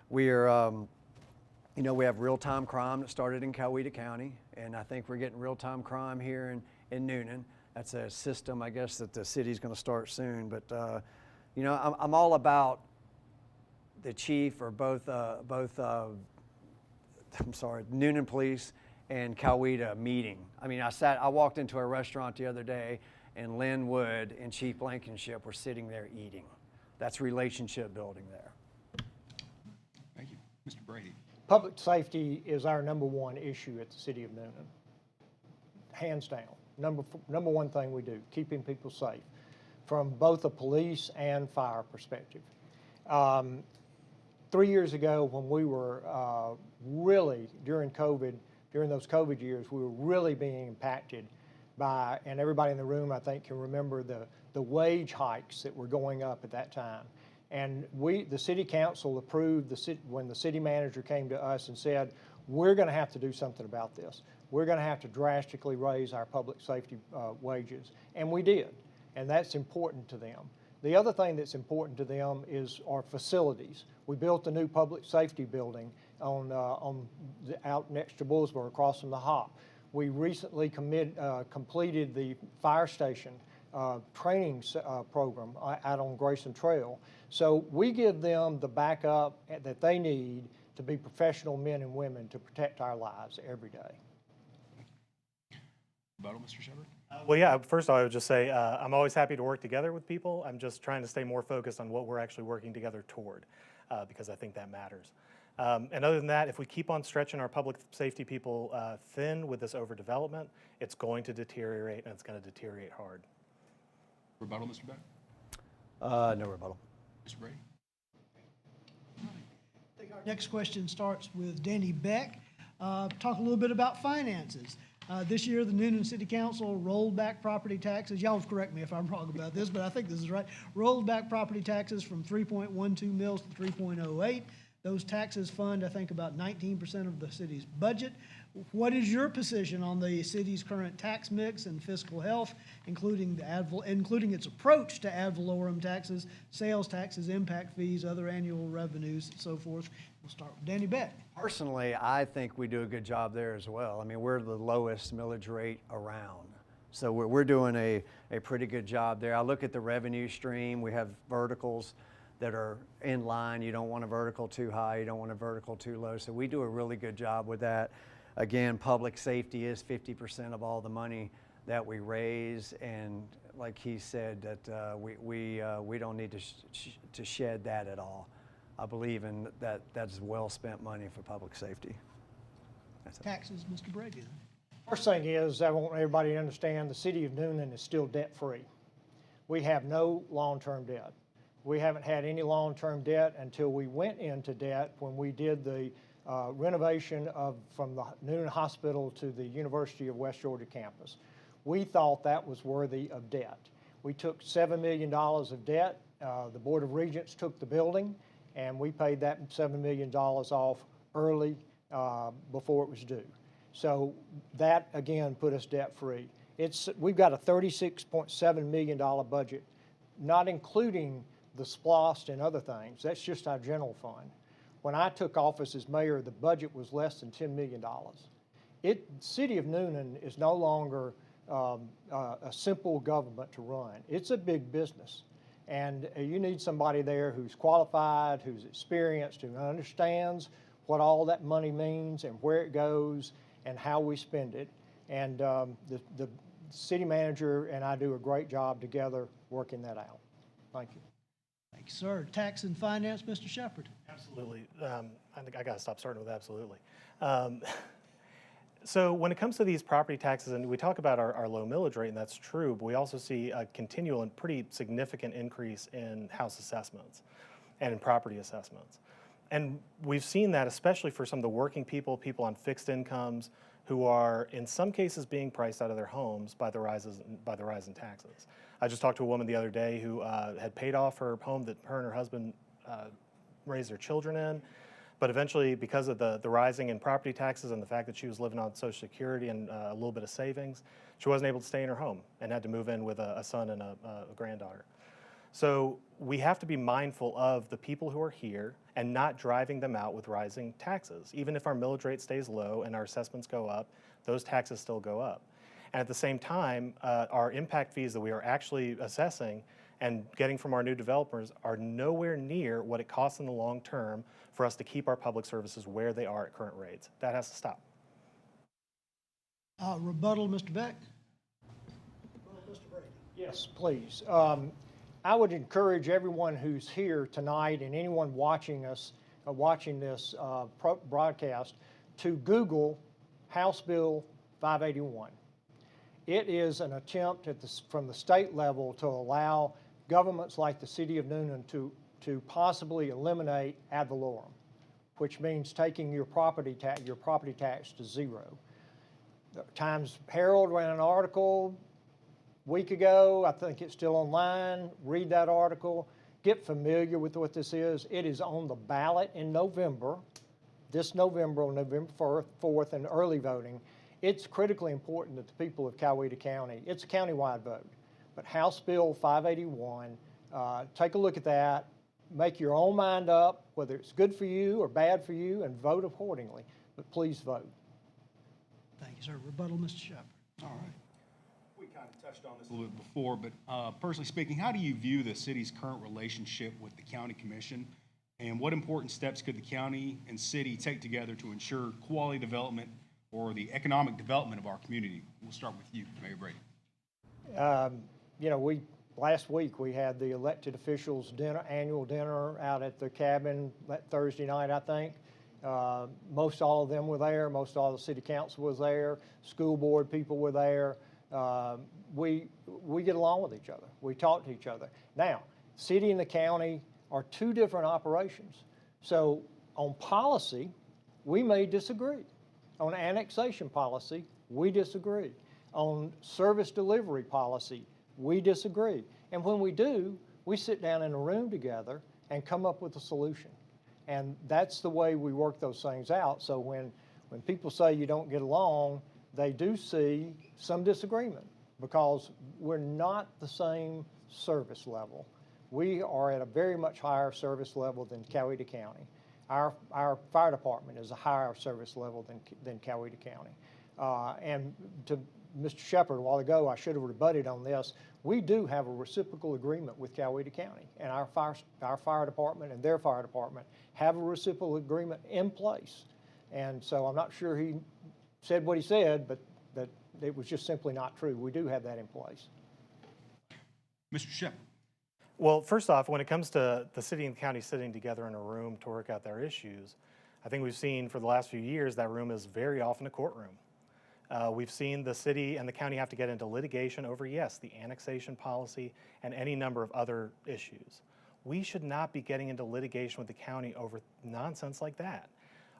we are, you know, we have real-time crime that started in Coweta County, and I think we're getting real-time crime here in Newnan. That's a system, I guess, that the city's going to start soon. But, you know, I'm all about the chief or both, I'm sorry, Newnan Police and Coweta meeting. I mean, I walked into a restaurant the other day, and Lynn Wood and Chief Blankenship were sitting there eating. That's relationship building there. Thank you. Mr. Brady. Public safety is our #1 issue at the city of Newnan. Hands down. Number one thing we do, keeping people safe from both a police and fire perspective. 3 years ago when we were really, during those COVID years, we were really being impacted by, and everybody in the room I think can remember the wage hikes that were going up at that time. And the city council approved when the city manager came to us and said, we're going to have to do something about this. We're going to have to drastically raise our public safety wages. And we did, and that's important to them. The other thing that's important to them is our facilities. We built a new public safety building out next to Bullsboro, across from the Hop. We recently completed the fire station training program out on Grayson Trail. So we give them the backup that they need to be professional men and women to protect our lives every day. Rebuttal, Mr. Shepard? Well, yeah, first I would just say I'm always happy to work together with people. I'm just trying to stay more focused on what we're actually working together toward because I think that matters. And other than that, if we keep on stretching our public safety people thin with this overdevelopment, it's going to deteriorate, and it's going to deteriorate hard. Rebuttal, Mr. Beck? No rebuttal. Mr. Brady? I think our next question starts with Danny Beck. Talk a little bit about finances. This year, the Newnan City Council rolled back property taxes. Y'all correct me if I'm wrong about this, but I think this is right. Rolled back property taxes from 3.12 mils to 3.08. Those taxes fund, I think, about 19% of the city's budget. What is your position on the city's current tax mix and fiscal health, including its approach to ad valorem taxes, sales taxes, impact fees, other annual revenues, and so forth? We'll start with Danny Beck. Personally, I think we do a good job there as well. I mean, we're the lowest millage rate around. So we're doing a pretty good job there. I look at the revenue stream. We have verticals that are in line. You don't want a vertical too high. You don't want a vertical too low. So we do a really good job with that. Again, public safety is 50% of all the money that we raise. And like he said, that we don't need to shed that at all. I believe in that. That's well spent money for public safety. That's it. Taxes, Mr. Brady. First thing is, I want everybody to understand the city of Newnan is still debt-free. We have no long-term debt. We haven't had any long-term debt until we went into debt when we did the renovation from the Newnan Hospital to the University of West Georgia campus. We thought that was worthy of debt. We took $7 million of debt. The Board of Regents took the building, and we paid that $7 million off early before it was due. So that, again, put us debt-free. We've got a $36.7 million budget, not including the SPLOST and other things. That's just our general fund. When I took office as mayor, the budget was less than $10 million. The City of Newnan is no longer a simple government to run. It's a big business. And you need somebody there who's qualified, who's experienced, who understands what all that money means and where it goes and how we spend it. And the city manager and I do a great job together working that out. Thank you. Thank you, sir. Tax and Finance, Mr. Shepherd. Absolutely. I think I got to stop starting with absolutely. So when it comes to these property taxes, and we talk about our low millage rate, and that's true, but we also see a continual and pretty significant increase in house assessments and in property assessments. And we've seen that especially for some of the working people, people on fixed incomes, who are in some cases being priced out of their homes by the rise in taxes. I just talked to a woman the other day who had paid off her home that her and her husband raised their children in, but eventually, because of the rising in property taxes and the fact that she was living on Social Security and a little bit of savings, she wasn't able to stay in her home and had to move in with a son and a granddaughter. So we have to be mindful of the people who are here and not driving them out with rising taxes. Even if our millage rate stays low and our assessments go up, those taxes still go up. And at the same time, our impact fees that we are actually assessing and getting from our new developers are nowhere near what it costs in the long term for us to keep our public services where they are at current rates. That has to stop. Rebuttal, Mr. Beck. Mr. Brady. Yes, please. I would encourage everyone who's here tonight and anyone watching us, watching this broadcast, to Google House Bill 581. It is an attempt from the state level to allow governments like the City of Newnan to possibly eliminate ad valorem, which means taking your property tax to zero. The Times Herald ran an article a week ago. I think it's still online. Read that article. Get familiar with what this is. It is on the ballot in November, this November, on November 4th, in early voting. It's critically important that the people of Coweta County, it's a countywide vote, but House Bill 581, take a look at that, make your own mind up, whether it's good for you or bad for you, and vote accordingly. But please vote. Thank you, sir. Rebuttal, Mr. Shepherd. All right. We kind of touched on this a little bit before, but personally speaking, how do you view the city's current relationship with the county commission? And what important steps could the county and city take together to ensure quality development or the economic development of our community? We'll start with you, Mayor Brady. You know, last week we had the elected officials annual dinner out at the cabin that Thursday night, I think. Most all of them were there. Most all the city council was there. School board people were there. We get along with each other. We talk to each other. Now, city and the county are two different operations. So on policy, we may disagree. On annexation policy, we disagree. On service delivery policy, we disagree. And when we do, we sit down in a room together and come up with a solution. And that's the way we work those things out. So when people say you don't get along, they do see some disagreement because we're not the same service level. We are at a very much higher service level than Coweta County. Our fire department is a higher service level than Coweta County. And to Mr. Shepherd, a while ago, I should have rebutted on this. We do have a reciprocal agreement with Coweta County, and our fire department and their fire department have a reciprocal agreement in place. And so I'm not sure he said what he said, but that it was just simply not true. We do have that in place. Mr. Shepherd. Well, first off, when it comes to the city and county sitting together in a room to work out their issues, I think we've seen for the last few years that room is very often a courtroom. We've seen the city and the county have to get into litigation over, yes, the annexation policy and any number of other issues. We should not be getting into litigation with the county over nonsense like that.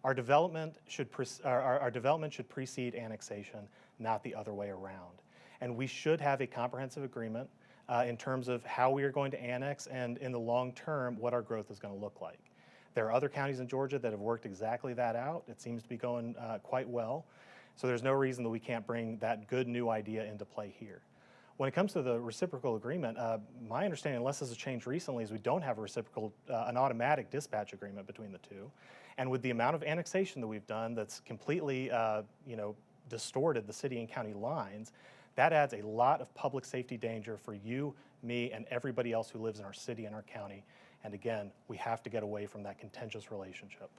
Our development should precede annexation, not the other way around. And we should have a comprehensive agreement in terms of how we are going to annex and in the long term, what our growth is going to look like. There are other counties in Georgia that have worked exactly that out. It seems to be going quite well. So there's no reason that we can't bring that good new idea into play here. When it comes to the reciprocal agreement, my understanding, unless this has changed recently, is we don't have a reciprocal, an automatic dispatch agreement between the two. And with the amount of annexation that we've done that's completely, distorted the city and county lines, that adds a lot of public safety danger for you, me, and everybody else who lives in our city and our county. And again, we have to get away from that contentious relationship.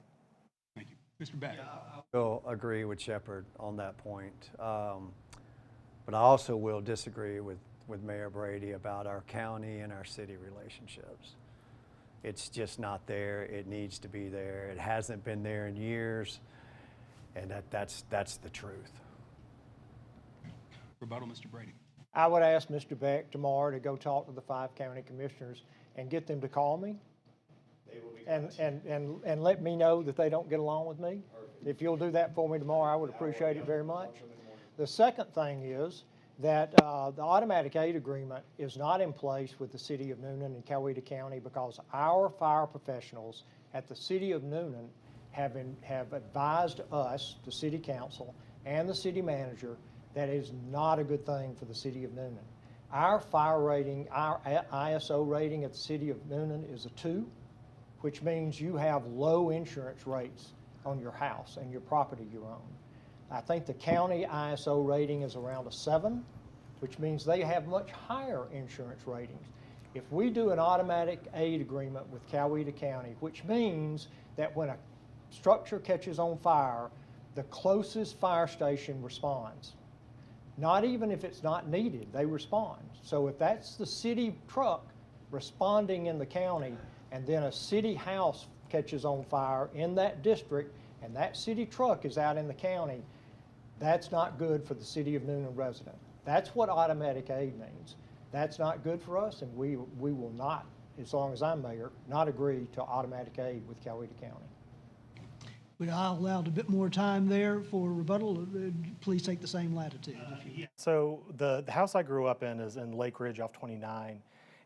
Thank you. Mr. Beck. I will agree with Shepard on that point. But I also will disagree with Mayor Brady about our county and our city relationships. It's just not there. It needs to be there. It hasn't been there in years, and that's the truth. Rebuttal, Mr. Brady. I would ask Mr. Beck tomorrow to go talk to the 5 county commissioners and get them to call me and let me know that they don't get along with me. If you'll do that for me tomorrow, I would appreciate it very much. The second thing is that the automatic aid agreement is not in place with the city of Newnan and Coweta County because our fire professionals at the city of Newnan have advised us, the city council, and the city manager that is not a good thing for the city of Newnan. Our fire rating, our ISO rating at the city of Newnan is a 2, which means you have low insurance rates on your house and your property you own. I think the county ISO rating is around a 7, which means they have much higher insurance ratings. If we do an automatic aid agreement with Coweta County, which means that when a structure catches on fire, the closest fire station responds. Not even if it's not needed, they respond. So if that's the city truck responding in the county and then a city house catches on fire in that district and that city truck is out in the county, that's not good for the city of Newnan resident. That's what automatic aid means. That's not good for us, and we will not, as long as I'm mayor, not agree to automatic aid with Coweta County. But I allowed a bit more time there for rebuttal. Please take the same latitude. If you So the house I grew up in is in Lake Ridge off 29.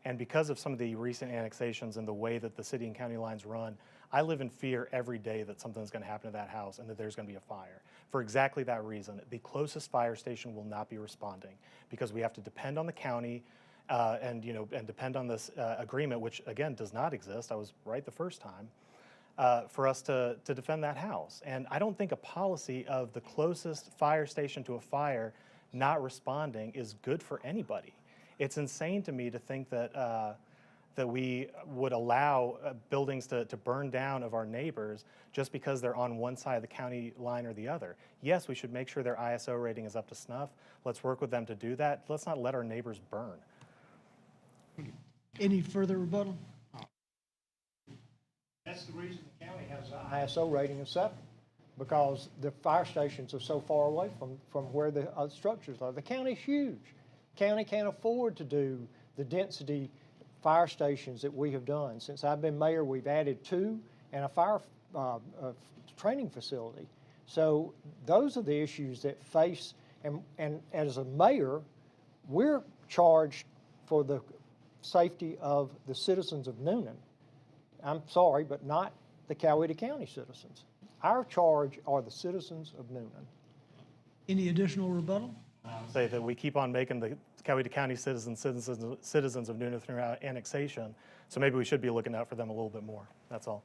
And because of some of the recent annexations and the way that the city and county lines run, I live in fear every day that something's going to happen to that house and that there's going to be a fire. For exactly that reason, the closest fire station will not be responding because we have to depend on the county and depend on this agreement, which again does not exist. I was right the first time. For us to defend that house. And I don't think a policy of the closest fire station to a fire not responding is good for anybody. It's insane to me to think that that we would allow buildings to burn down of our neighbors just because they're on one side of the county line or the other. Yes, we should make sure their ISO rating is up to snuff. Let's work with them to do that. Let's not let our neighbors burn. Any further rebuttal? That's the reason the county has an ISO rating of 7, because the fire stations are so far away from where the structures are. The county's huge. County can't afford to do the density fire stations that we have done. Since I've been mayor, we've added 2 and a fire training facility. So those are the issues that face, and as a mayor, we're charged for the safety of the citizens of Newnan. I'm sorry, but not the Coweta County citizens. Our charge are the citizens of Newnan. Any additional rebuttal? Say that we keep on making the Coweta County citizens of Newnan through annexation, so maybe we should be looking out for them a little bit more. That's all.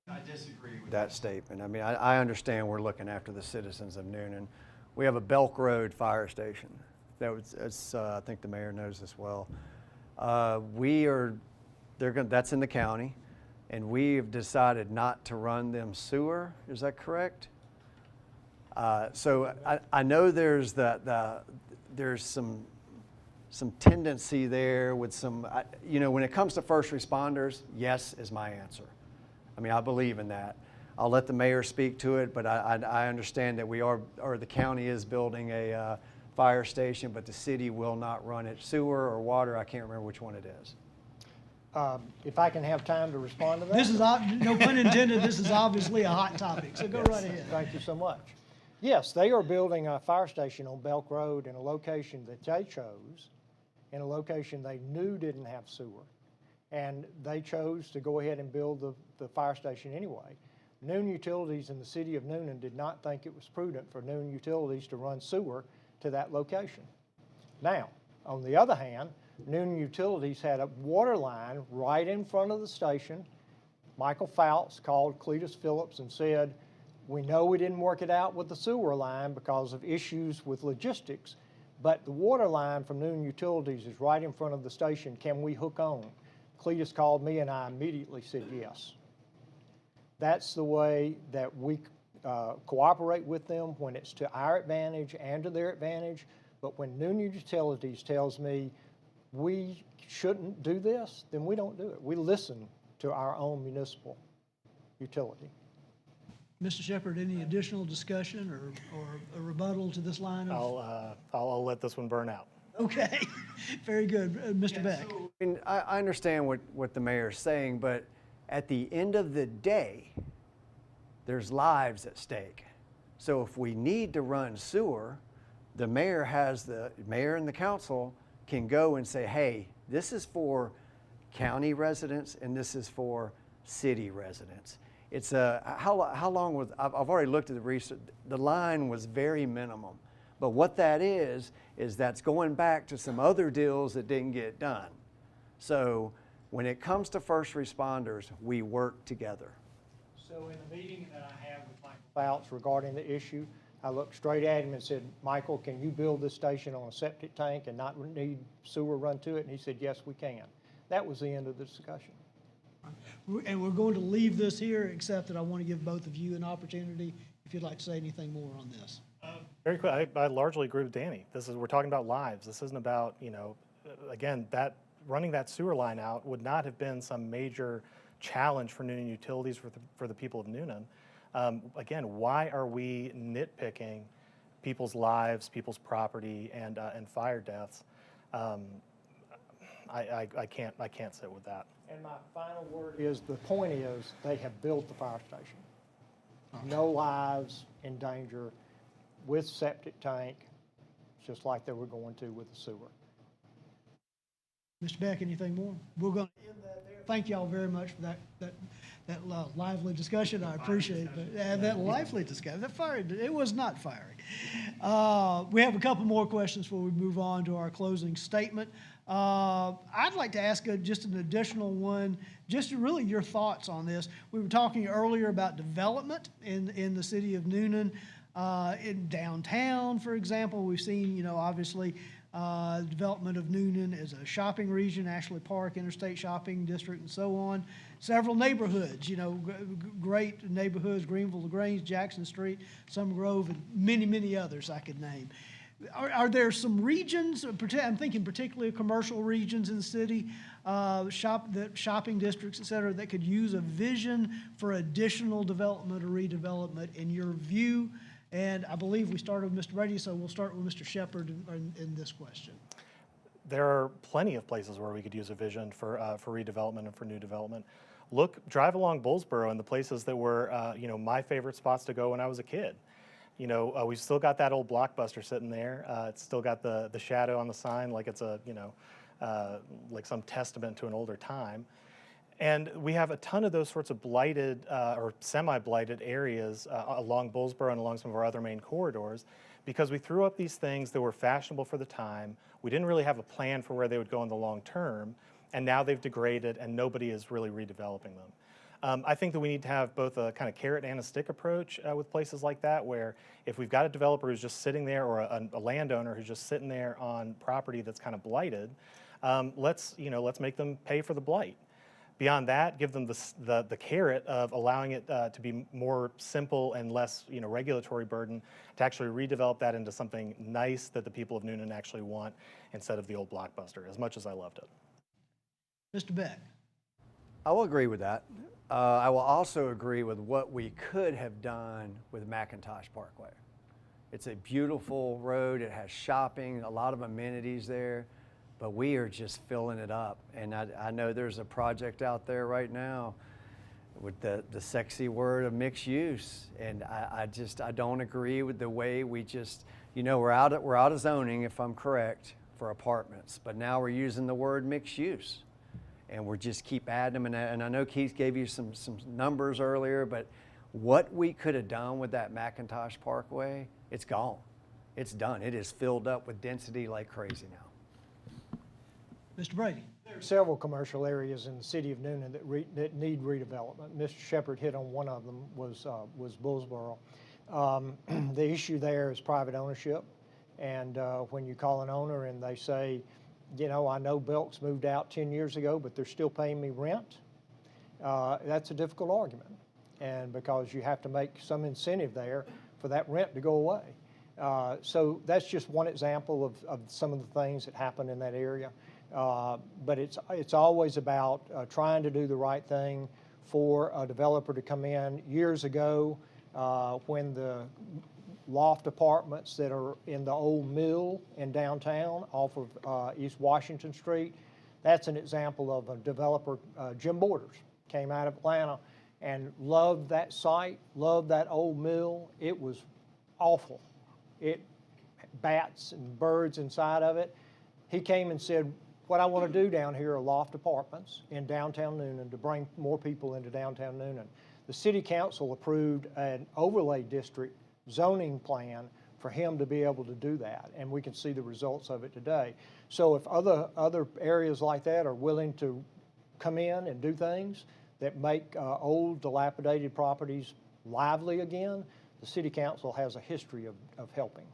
I disagree with that statement. I mean, I understand we're looking after the citizens of Newnan. We have a Belk Road fire station. I think the mayor knows this well. That's in the county, and we've decided not to run them sewer. Is that correct? So I know there's there's some tendency there with some, when it comes to first responders, yes is my answer. I mean, I believe in that. I'll let the mayor speak to it, but I understand that the county is building a fire station, but the city will not run it. Sewer or water, I can't remember which one it is. If I can have time to respond to that? This is, no pun intended, this is obviously a hot topic, so go right ahead. Thank you so much. Yes, they are building a fire station on Belk Road in a location that they chose, in a location they knew didn't have sewer. And they chose to go ahead and build the fire station anyway. Newnan Utilities in the city of Newnan did not think it was prudent for Newnan Utilities to run sewer to that location. Now, on the other hand, Newnan Utilities had a water line right in front of the station. Michael Fouts called Cletus Phillips and said, we know we didn't work it out with the sewer line because of issues with logistics, but the water line from Newnan Utilities is right in front of the station. Can we hook on? Cletus called me and I immediately said yes. That's the way that we cooperate with them when it's to our advantage and to their advantage. But when Newnan Utilities tells me we shouldn't do this, then we don't do it. We listen to our own municipal utility. Mr. Shepherd, any additional discussion or a rebuttal to this line of? I'll let this one burn out. Okay, very good. Mr. Beck. I mean, I understand what the mayor's saying, but at the end of the day, there's lives at stake. So if we need to run sewer, the mayor and the council can go and say, hey, this is for county residents and this is for city residents. It's how long was, I've already looked at the research, the line was very minimum. But what that is that's going back to some other deals that didn't get done. So when it comes to first responders, we work together. So in the meeting that I had with Michael Fouts regarding the issue, I looked straight at him and said, Michael, can you build this station on a septic tank and not need sewer run to it? And he said, yes, we can. That was the end of the discussion. And we're going to leave this here, except that I want to give both of you an opportunity if you'd like to say anything more on this. Very quick, I largely agree with Danny. We're talking about lives. This isn't about, again, running that sewer line out would not have been some major challenge for Newnan Utilities for the people of Newnan. Again, why are we nitpicking people's lives, people's property, and fire deaths? I can't sit with that. And my final word is, the point is, they have built the fire station. No lives in danger with septic tank, just like they were going to with the sewer. Mr. Beck, anything more? We're going to end that there. Thank you all very much for that lively discussion. I appreciate it. That lively discussion. It was not fiery. We have a couple more questions before we move on to our closing statement. I'd like to ask just an additional one, just really your thoughts on this. We were talking earlier about development in the city of Newnan. In downtown, for example, we've seen, obviously, development of Newnan as a shopping region, Ashley Park, Interstate Shopping District, and so on. Several neighborhoods, great neighborhoods, Greenville, LaGrange, Jackson Street, Summer Grove, and many, many others I could name. Are there some regions, I'm thinking particularly of commercial regions in the city, shopping districts, et cetera, that could use a vision for additional development or redevelopment in your view? And I believe we started with Mr. Brady, so we'll start with Mr. Shepherd in this question. There are plenty of places where we could use a vision for redevelopment and for new development. Drive along Bullsboro and the places that were, my favorite spots to go when I was a kid. We've still got that old Blockbuster sitting there. It's still got the shadow on the sign, like it's like some testament to an older time. And we have a ton of those sorts of blighted or semi-blighted areas along Bullsboro and along some of our other main corridors, because we threw up these things that were fashionable for the time. We didn't really have a plan for where they would go in the long term, and now they've degraded and nobody is really redeveloping them. I think that we need to have both a kind of carrot and a stick approach with places like that, where if we've got a developer who's just sitting there or a landowner who's just sitting there on property that's kind of blighted, let's make them pay for the blight. Beyond that, give them the carrot of allowing it to be more simple and less regulatory burden to actually redevelop that into something nice that the people of Newnan actually want instead of the old Blockbuster, as much as I loved it. Mr. Beck. I will agree with that. I will also agree with what we could have done with McIntosh Parkway. It's a beautiful road. It has shopping, a lot of amenities there, but we are just filling it up. And I know there's a project out there right now with the sexy word of mixed use. And I don't agree with the way we just, you know, we're out of zoning, if I'm correct, for apartments, but now we're using the word mixed use. And we're just keep adding them. And I know Keith gave you some numbers earlier, but what we could have done with that McIntosh Parkway, it's gone. It's done. It is filled up with density like crazy now. Mr. Brady. There are several commercial areas in the city of Newnan that need redevelopment. Mr. Shepherd hit on one of them, was Bullsboro. The issue there is private ownership. And when you call an owner and they say, you know, I know Belk's moved out 10 years ago, but they're still paying me rent, that's a difficult argument. And because you have to make some incentive there for that rent to go away. So that's just one example of some of the things that happen in that area. But it's always about trying to do the right thing for a developer to come in. Years ago, when the loft apartments that are in the old mill in downtown off of East Washington Street, that's an example of a developer, Jim Borders, came out of Atlanta and loved that site, loved that old mill. It was awful. It bats and birds inside of it. He came and said, what I want to do down here are loft apartments in downtown Newnan to bring more people into downtown Newnan. The city council approved an overlay district zoning plan for him to be able to do that, and we can see the results of it today. So if other areas like that are willing to come in and do things that make old dilapidated properties lively again, the city council has a history of helping.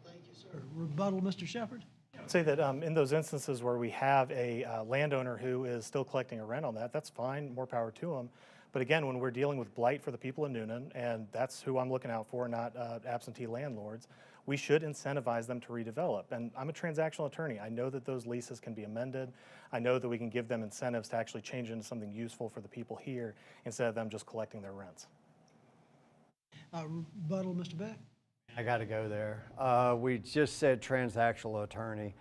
Thank you, sir. Rebuttal, Mr. Shepherd. I'd say that in those instances where we have a landowner who is still collecting a rent on that, that's fine, more power to them. But again, when we're dealing with blight for the people in Newnan, and that's who I'm looking out for, not absentee landlords, we should incentivize them to redevelop. And I'm a transactional attorney. I know that those leases can be amended. I know that we can give them incentives to actually change into something useful for the people here instead of them just collecting their rents. Rebuttal, Mr. Beck. I got to go there. We just said transactional attorney.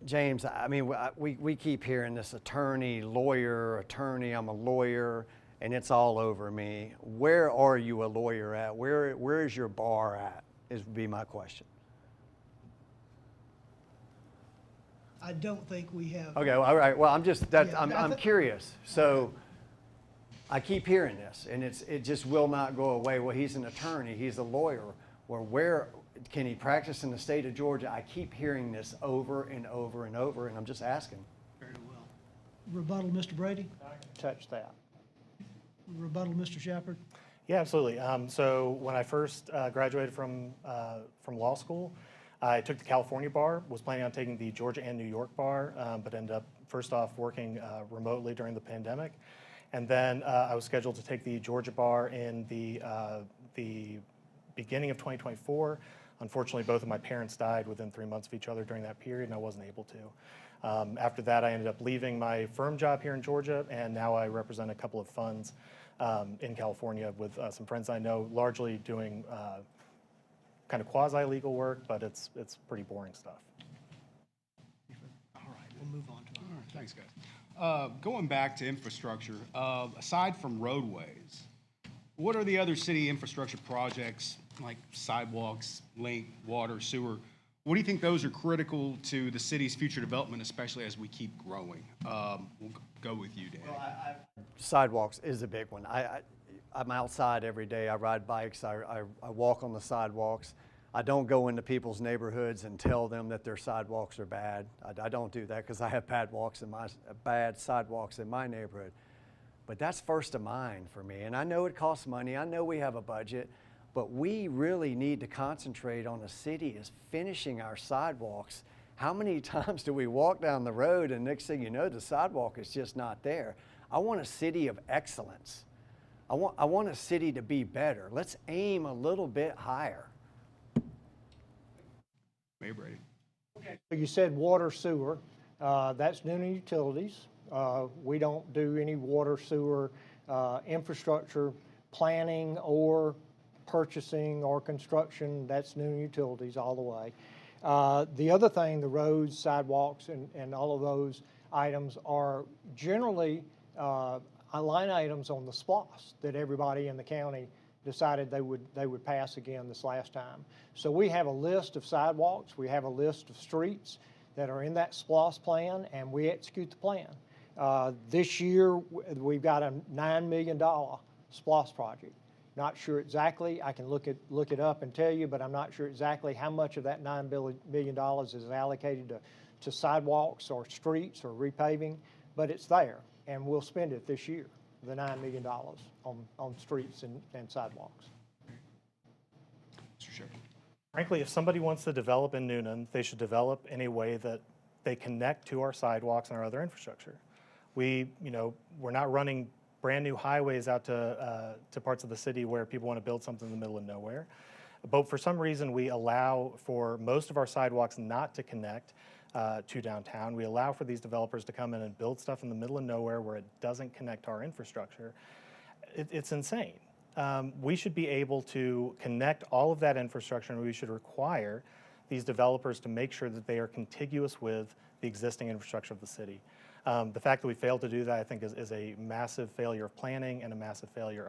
James, I mean, we keep hearing this attorney, lawyer, attorney, I'm a lawyer, and it's all over me. Where are you a lawyer at? Where is your bar at, would be my question. I don't think we have. Okay, well, all right, well, I'm curious. So I keep hearing this, and it just will not go away. Well, he's an attorney, he's a lawyer. Well, where can he practice in the state of Georgia? I keep hearing this over and over and over, and I'm just asking. Very well. Rebuttal, Mr. Brady. I can touch that. Rebuttal, Mr. Shepherd. Yeah, absolutely. So when I first graduated from law school, I took the California bar, was planning on taking the Georgia and New York bar, but ended up first off working remotely during the pandemic. And then I was scheduled to take the Georgia bar in the beginning of 2024. Unfortunately, both of my parents died within 3 months of each other during that period, and I wasn't able to. After that, I ended up leaving my firm job here in Georgia, and now I represent a couple of funds in California with some friends I know, largely doing kind of quasi-legal work, but it's pretty boring stuff. All right, we'll move on to All right, thanks, guys. Going back to infrastructure, aside from roadways, what are the other city infrastructure projects like sidewalks, link, water, sewer? What do you think those are critical to the city's future development, especially as we keep growing? We'll go with you, Dan. Well, sidewalks is a big one. I'm outside every day. I ride bikes. I walk on the sidewalks. I don't go into people's neighborhoods and tell them that their sidewalks are bad. I don't do that because I have bad sidewalks in my neighborhood. But that's first of mind for me. And I know it costs money. I know we have a budget. But we really need to concentrate on the city is finishing our sidewalks. How many times do we walk down the road and next thing you know, the sidewalk is just not there? I want a city of excellence. I want a city to be better. Let's aim a little bit higher. Mayor Brady. You said water, sewer. That's Newnan Utilities. We don't do any water, sewer, infrastructure planning or purchasing or construction. That's Newnan Utilities all the way. The other thing, the roads, sidewalks, and all of those items are generally line items on the SPLOST that everybody in the county decided they would pass again this last time. So we have a list of sidewalks, we have a list of streets that are in that SPLOST plan, and we execute the plan. This year, we've got a $9 million SPLOST project. Not sure exactly, I can look it up and tell you, but I'm not sure exactly how much of that $9 million is allocated to sidewalks or streets or repaving, but it's there, and we'll spend it this year, the $9 million on streets and sidewalks. Mr. Shepard. Frankly, if somebody wants to develop in Newnan, they should develop in a way that they connect to our sidewalks and our other infrastructure. We're not running brand new highways out to parts of the city where people want to build something in the middle of nowhere. But for some reason, we allow for most of our sidewalks not to connect to downtown. We allow for these developers to come in and build stuff in the middle of nowhere where it doesn't connect to our infrastructure. It's insane. We should be able to connect all of that infrastructure, and we should require these developers to make sure that they are contiguous with the existing infrastructure of the city. The fact that we failed to do that, I think, is a massive failure of planning and a massive failure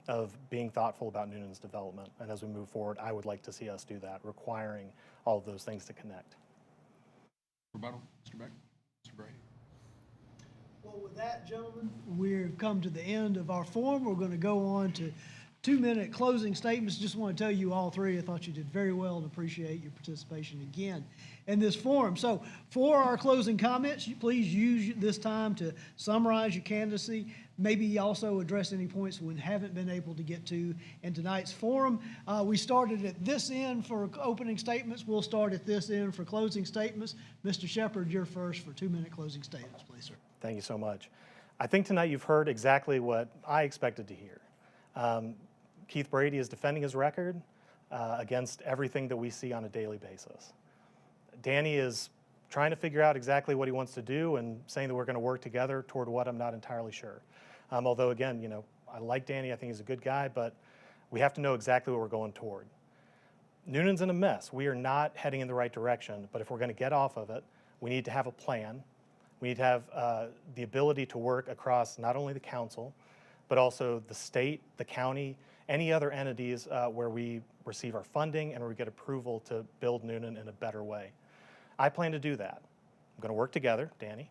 of being thoughtful about Newnan's development. And as we move forward, I would like to see us do that, requiring all of those things to connect. Rebuttal, Mr. Beck, Mr. Brady. Well, with that, gentlemen, we've come to the end of our forum. We're going to go on to 2-minute closing statements. Just want to tell you all three, I thought you did very well and appreciate your participation again in this forum. So for our closing comments, please use this time to summarize your candidacy, maybe also address any points we haven't been able to get to in tonight's forum. We started at this end for opening statements. We'll start at this end for closing statements. Mr. Shepard, you're first for 2-minute closing statements, please, sir. Thank you so much. I think tonight you've heard exactly what I expected to hear. Keith Brady is defending his record against everything that we see on a daily basis. Danny is trying to figure out exactly what he wants to do and saying that we're going to work together toward what I'm not entirely sure. Although, again, I like Danny, I think he's a good guy, but we have to know exactly what we're going toward. Newnan's in a mess. We are not heading in the right direction, but if we're going to get off of it, we need to have a plan. We need to have the ability to work across not only the council, but also the state, the county, any other entities where we receive our funding and where we get approval to build Newnan in a better way. I plan to do that. I'm going to work together, Danny,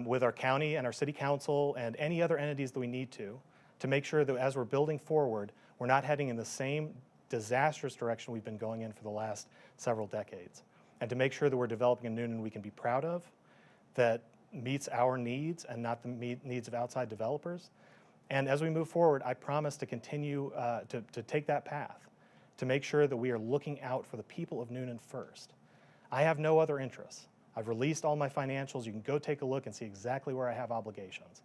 with our county and our city council and any other entities that we need to make sure that as we're building forward, we're not heading in the same disastrous direction we've been going in for the last several decades. And to make sure that we're developing a Newnan we can be proud of, that meets our needs and not the needs of outside developers. And as we move forward, I promise to continue to take that path, to make sure that we are looking out for the people of Newnan first. I have no other interests. I've released all my financials. You can go take a look and see exactly where I have obligations.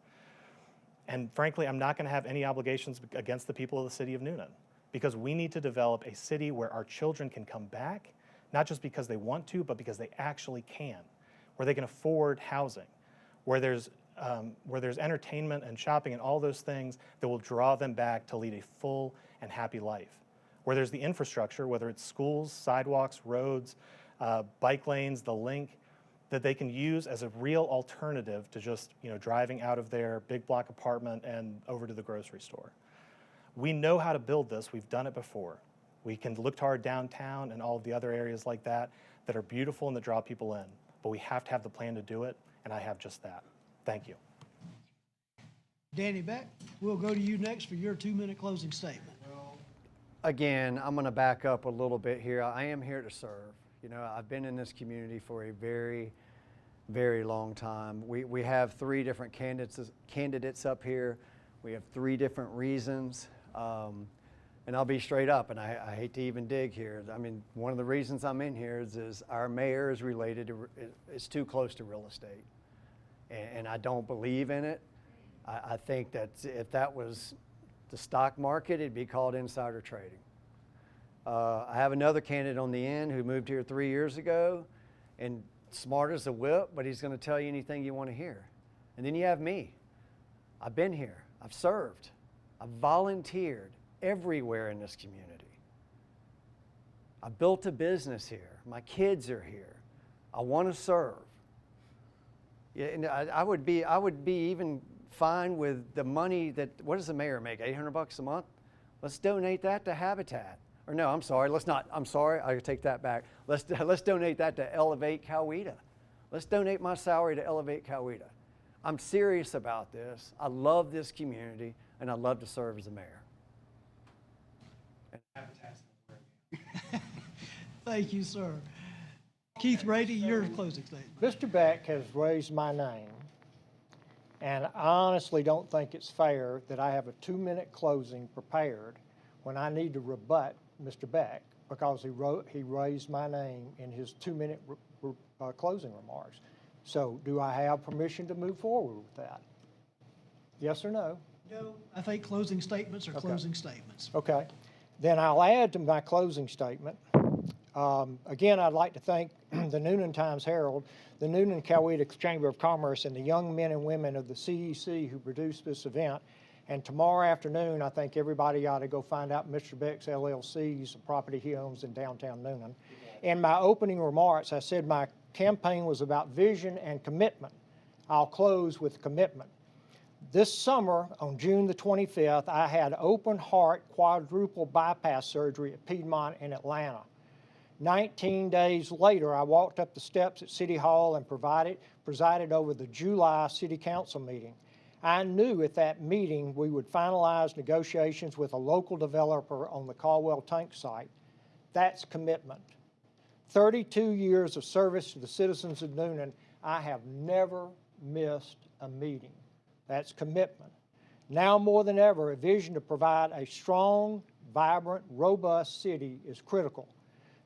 And frankly, I'm not going to have any obligations against the people of the city of Newnan, because we need to develop a city where our children can come back, not just because they want to, but because they actually can, where they can afford housing, where there's entertainment and shopping and all those things that will draw them back to lead a full and happy life, where there's the infrastructure, whether it's schools, sidewalks, roads, bike lanes, the link, that they can use as a real alternative to just driving out of their big block apartment and over to the grocery store. We know how to build this. We've done it before. We can look to our downtown and all of the other areas like that that are beautiful and that draw people in, but we have to have the plan to do it, and I have just that. Thank you. Danny Beck, we'll go to you next for your 2-minute closing statement. Again, I'm going to back up a little bit here. I am here to serve. I've been in this community for a very, very long time. We have 3 different candidates up here. We have 3 different reasons. And I'll be straight up, and I hate to even dig here. I mean, one of the reasons I'm in here is our mayor is is too close to real estate. And I don't believe in it. I think that if that was the stock market, it'd be called insider trading. I have another candidate on the end who moved here 3 years ago, and smart as a whip, but he's going to tell you anything you want to hear. And then you have me. I've been here. I've served. I've volunteered everywhere in this community. I built a business here. My kids are here. I want to serve. Yeah, and I would be even fine with the money that, what does the mayor make, $800 a month? Let's donate that to Habitat. Or no, I'm sorry, let's not, I'm sorry, I take that back. Let's donate that to Elevate Coweta. Let's donate my salary to Elevate Coweta. I'm serious about this. I love this community, and I love to serve as a mayor. Thank you, sir. Keith Brady, your closing statement. Mr. Beck has raised my name, and I honestly don't think it's fair that I have a 2-minute closing prepared when I need to rebut Mr. Beck because he raised my name in his 2-minute closing remarks. So do I have permission to move forward with that? Yes or no? No, I think closing statements are closing statements. Okay. Then I'll add to my closing statement. Again, I'd like to thank the Newnan Times-Herald, the Newnan Coweta Chamber of Commerce, and the young men and women of the CEC who produced this event. And tomorrow afternoon, I think everybody ought to go find out Mr. Beck's LLC's property he owns in downtown Newnan. In my opening remarks, I said my campaign was about vision and commitment. I'll close with commitment. This summer, on June the 25th, I had open heart quadruple bypass surgery at Piedmont in Atlanta. 19 days later, I walked up the steps at City Hall and presided over the July City Council meeting. I knew at that meeting we would finalize negotiations with a local developer on the Caldwell Tank site. That's commitment. 32 years of service to the citizens of Newnan, I have never missed a meeting. That's commitment. Now more than ever, a vision to provide a strong, vibrant, robust city is critical.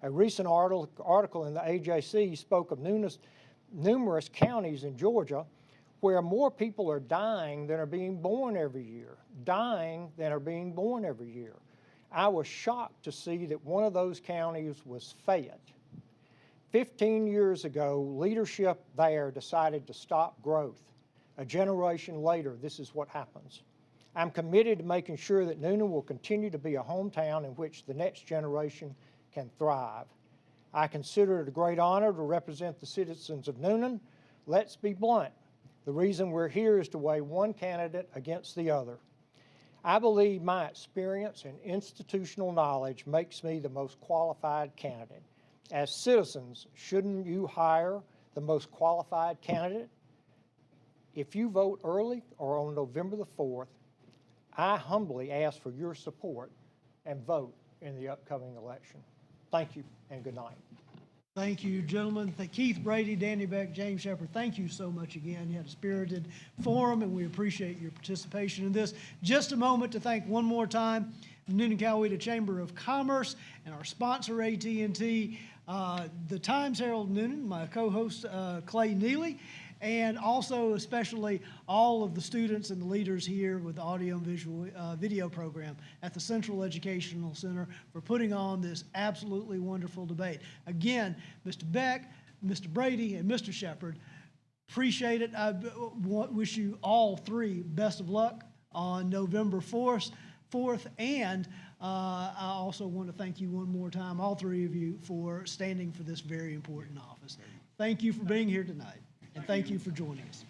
A recent article in the AJC spoke of numerous counties in Georgia where more people are dying than are being born every year. I was shocked to see that one of those counties was Fayette. 15 years ago, leadership there decided to stop growth. A generation later, this is what happens. I'm committed to making sure that Newnan will continue to be a hometown in which the next generation can thrive. I consider it a great honor to represent the citizens of Newnan. Let's be blunt. The reason we're here is to weigh one candidate against the other. I believe my experience and institutional knowledge makes me the most qualified candidate. As citizens, shouldn't you hire the most qualified candidate? If you vote early or on November the 4th, I humbly ask for your support and vote in the upcoming election. Thank you and good night. Thank you, gentlemen. Keith Brady, Danny Beck, James Shepard, thank you so much again. You had a spirited forum, and we appreciate your participation in this. Just a moment to thank one more time the Newnan Coweta Chamber of Commerce and our sponsor, AT&T, the Times-Herald Newnan, my co-host, Clay Neely, and also especially all of the students and the leaders here with the audio and visual video program at the Central Educational Center for putting on this absolutely wonderful debate. Again, Mr. Beck, Mr. Brady, and Mr. Shepard, appreciate it. I wish you all three best of luck on November 4th, and I also want to thank you one more time, all three of you, for standing for this very important office. Thank you for being here tonight. And thank you for joining us.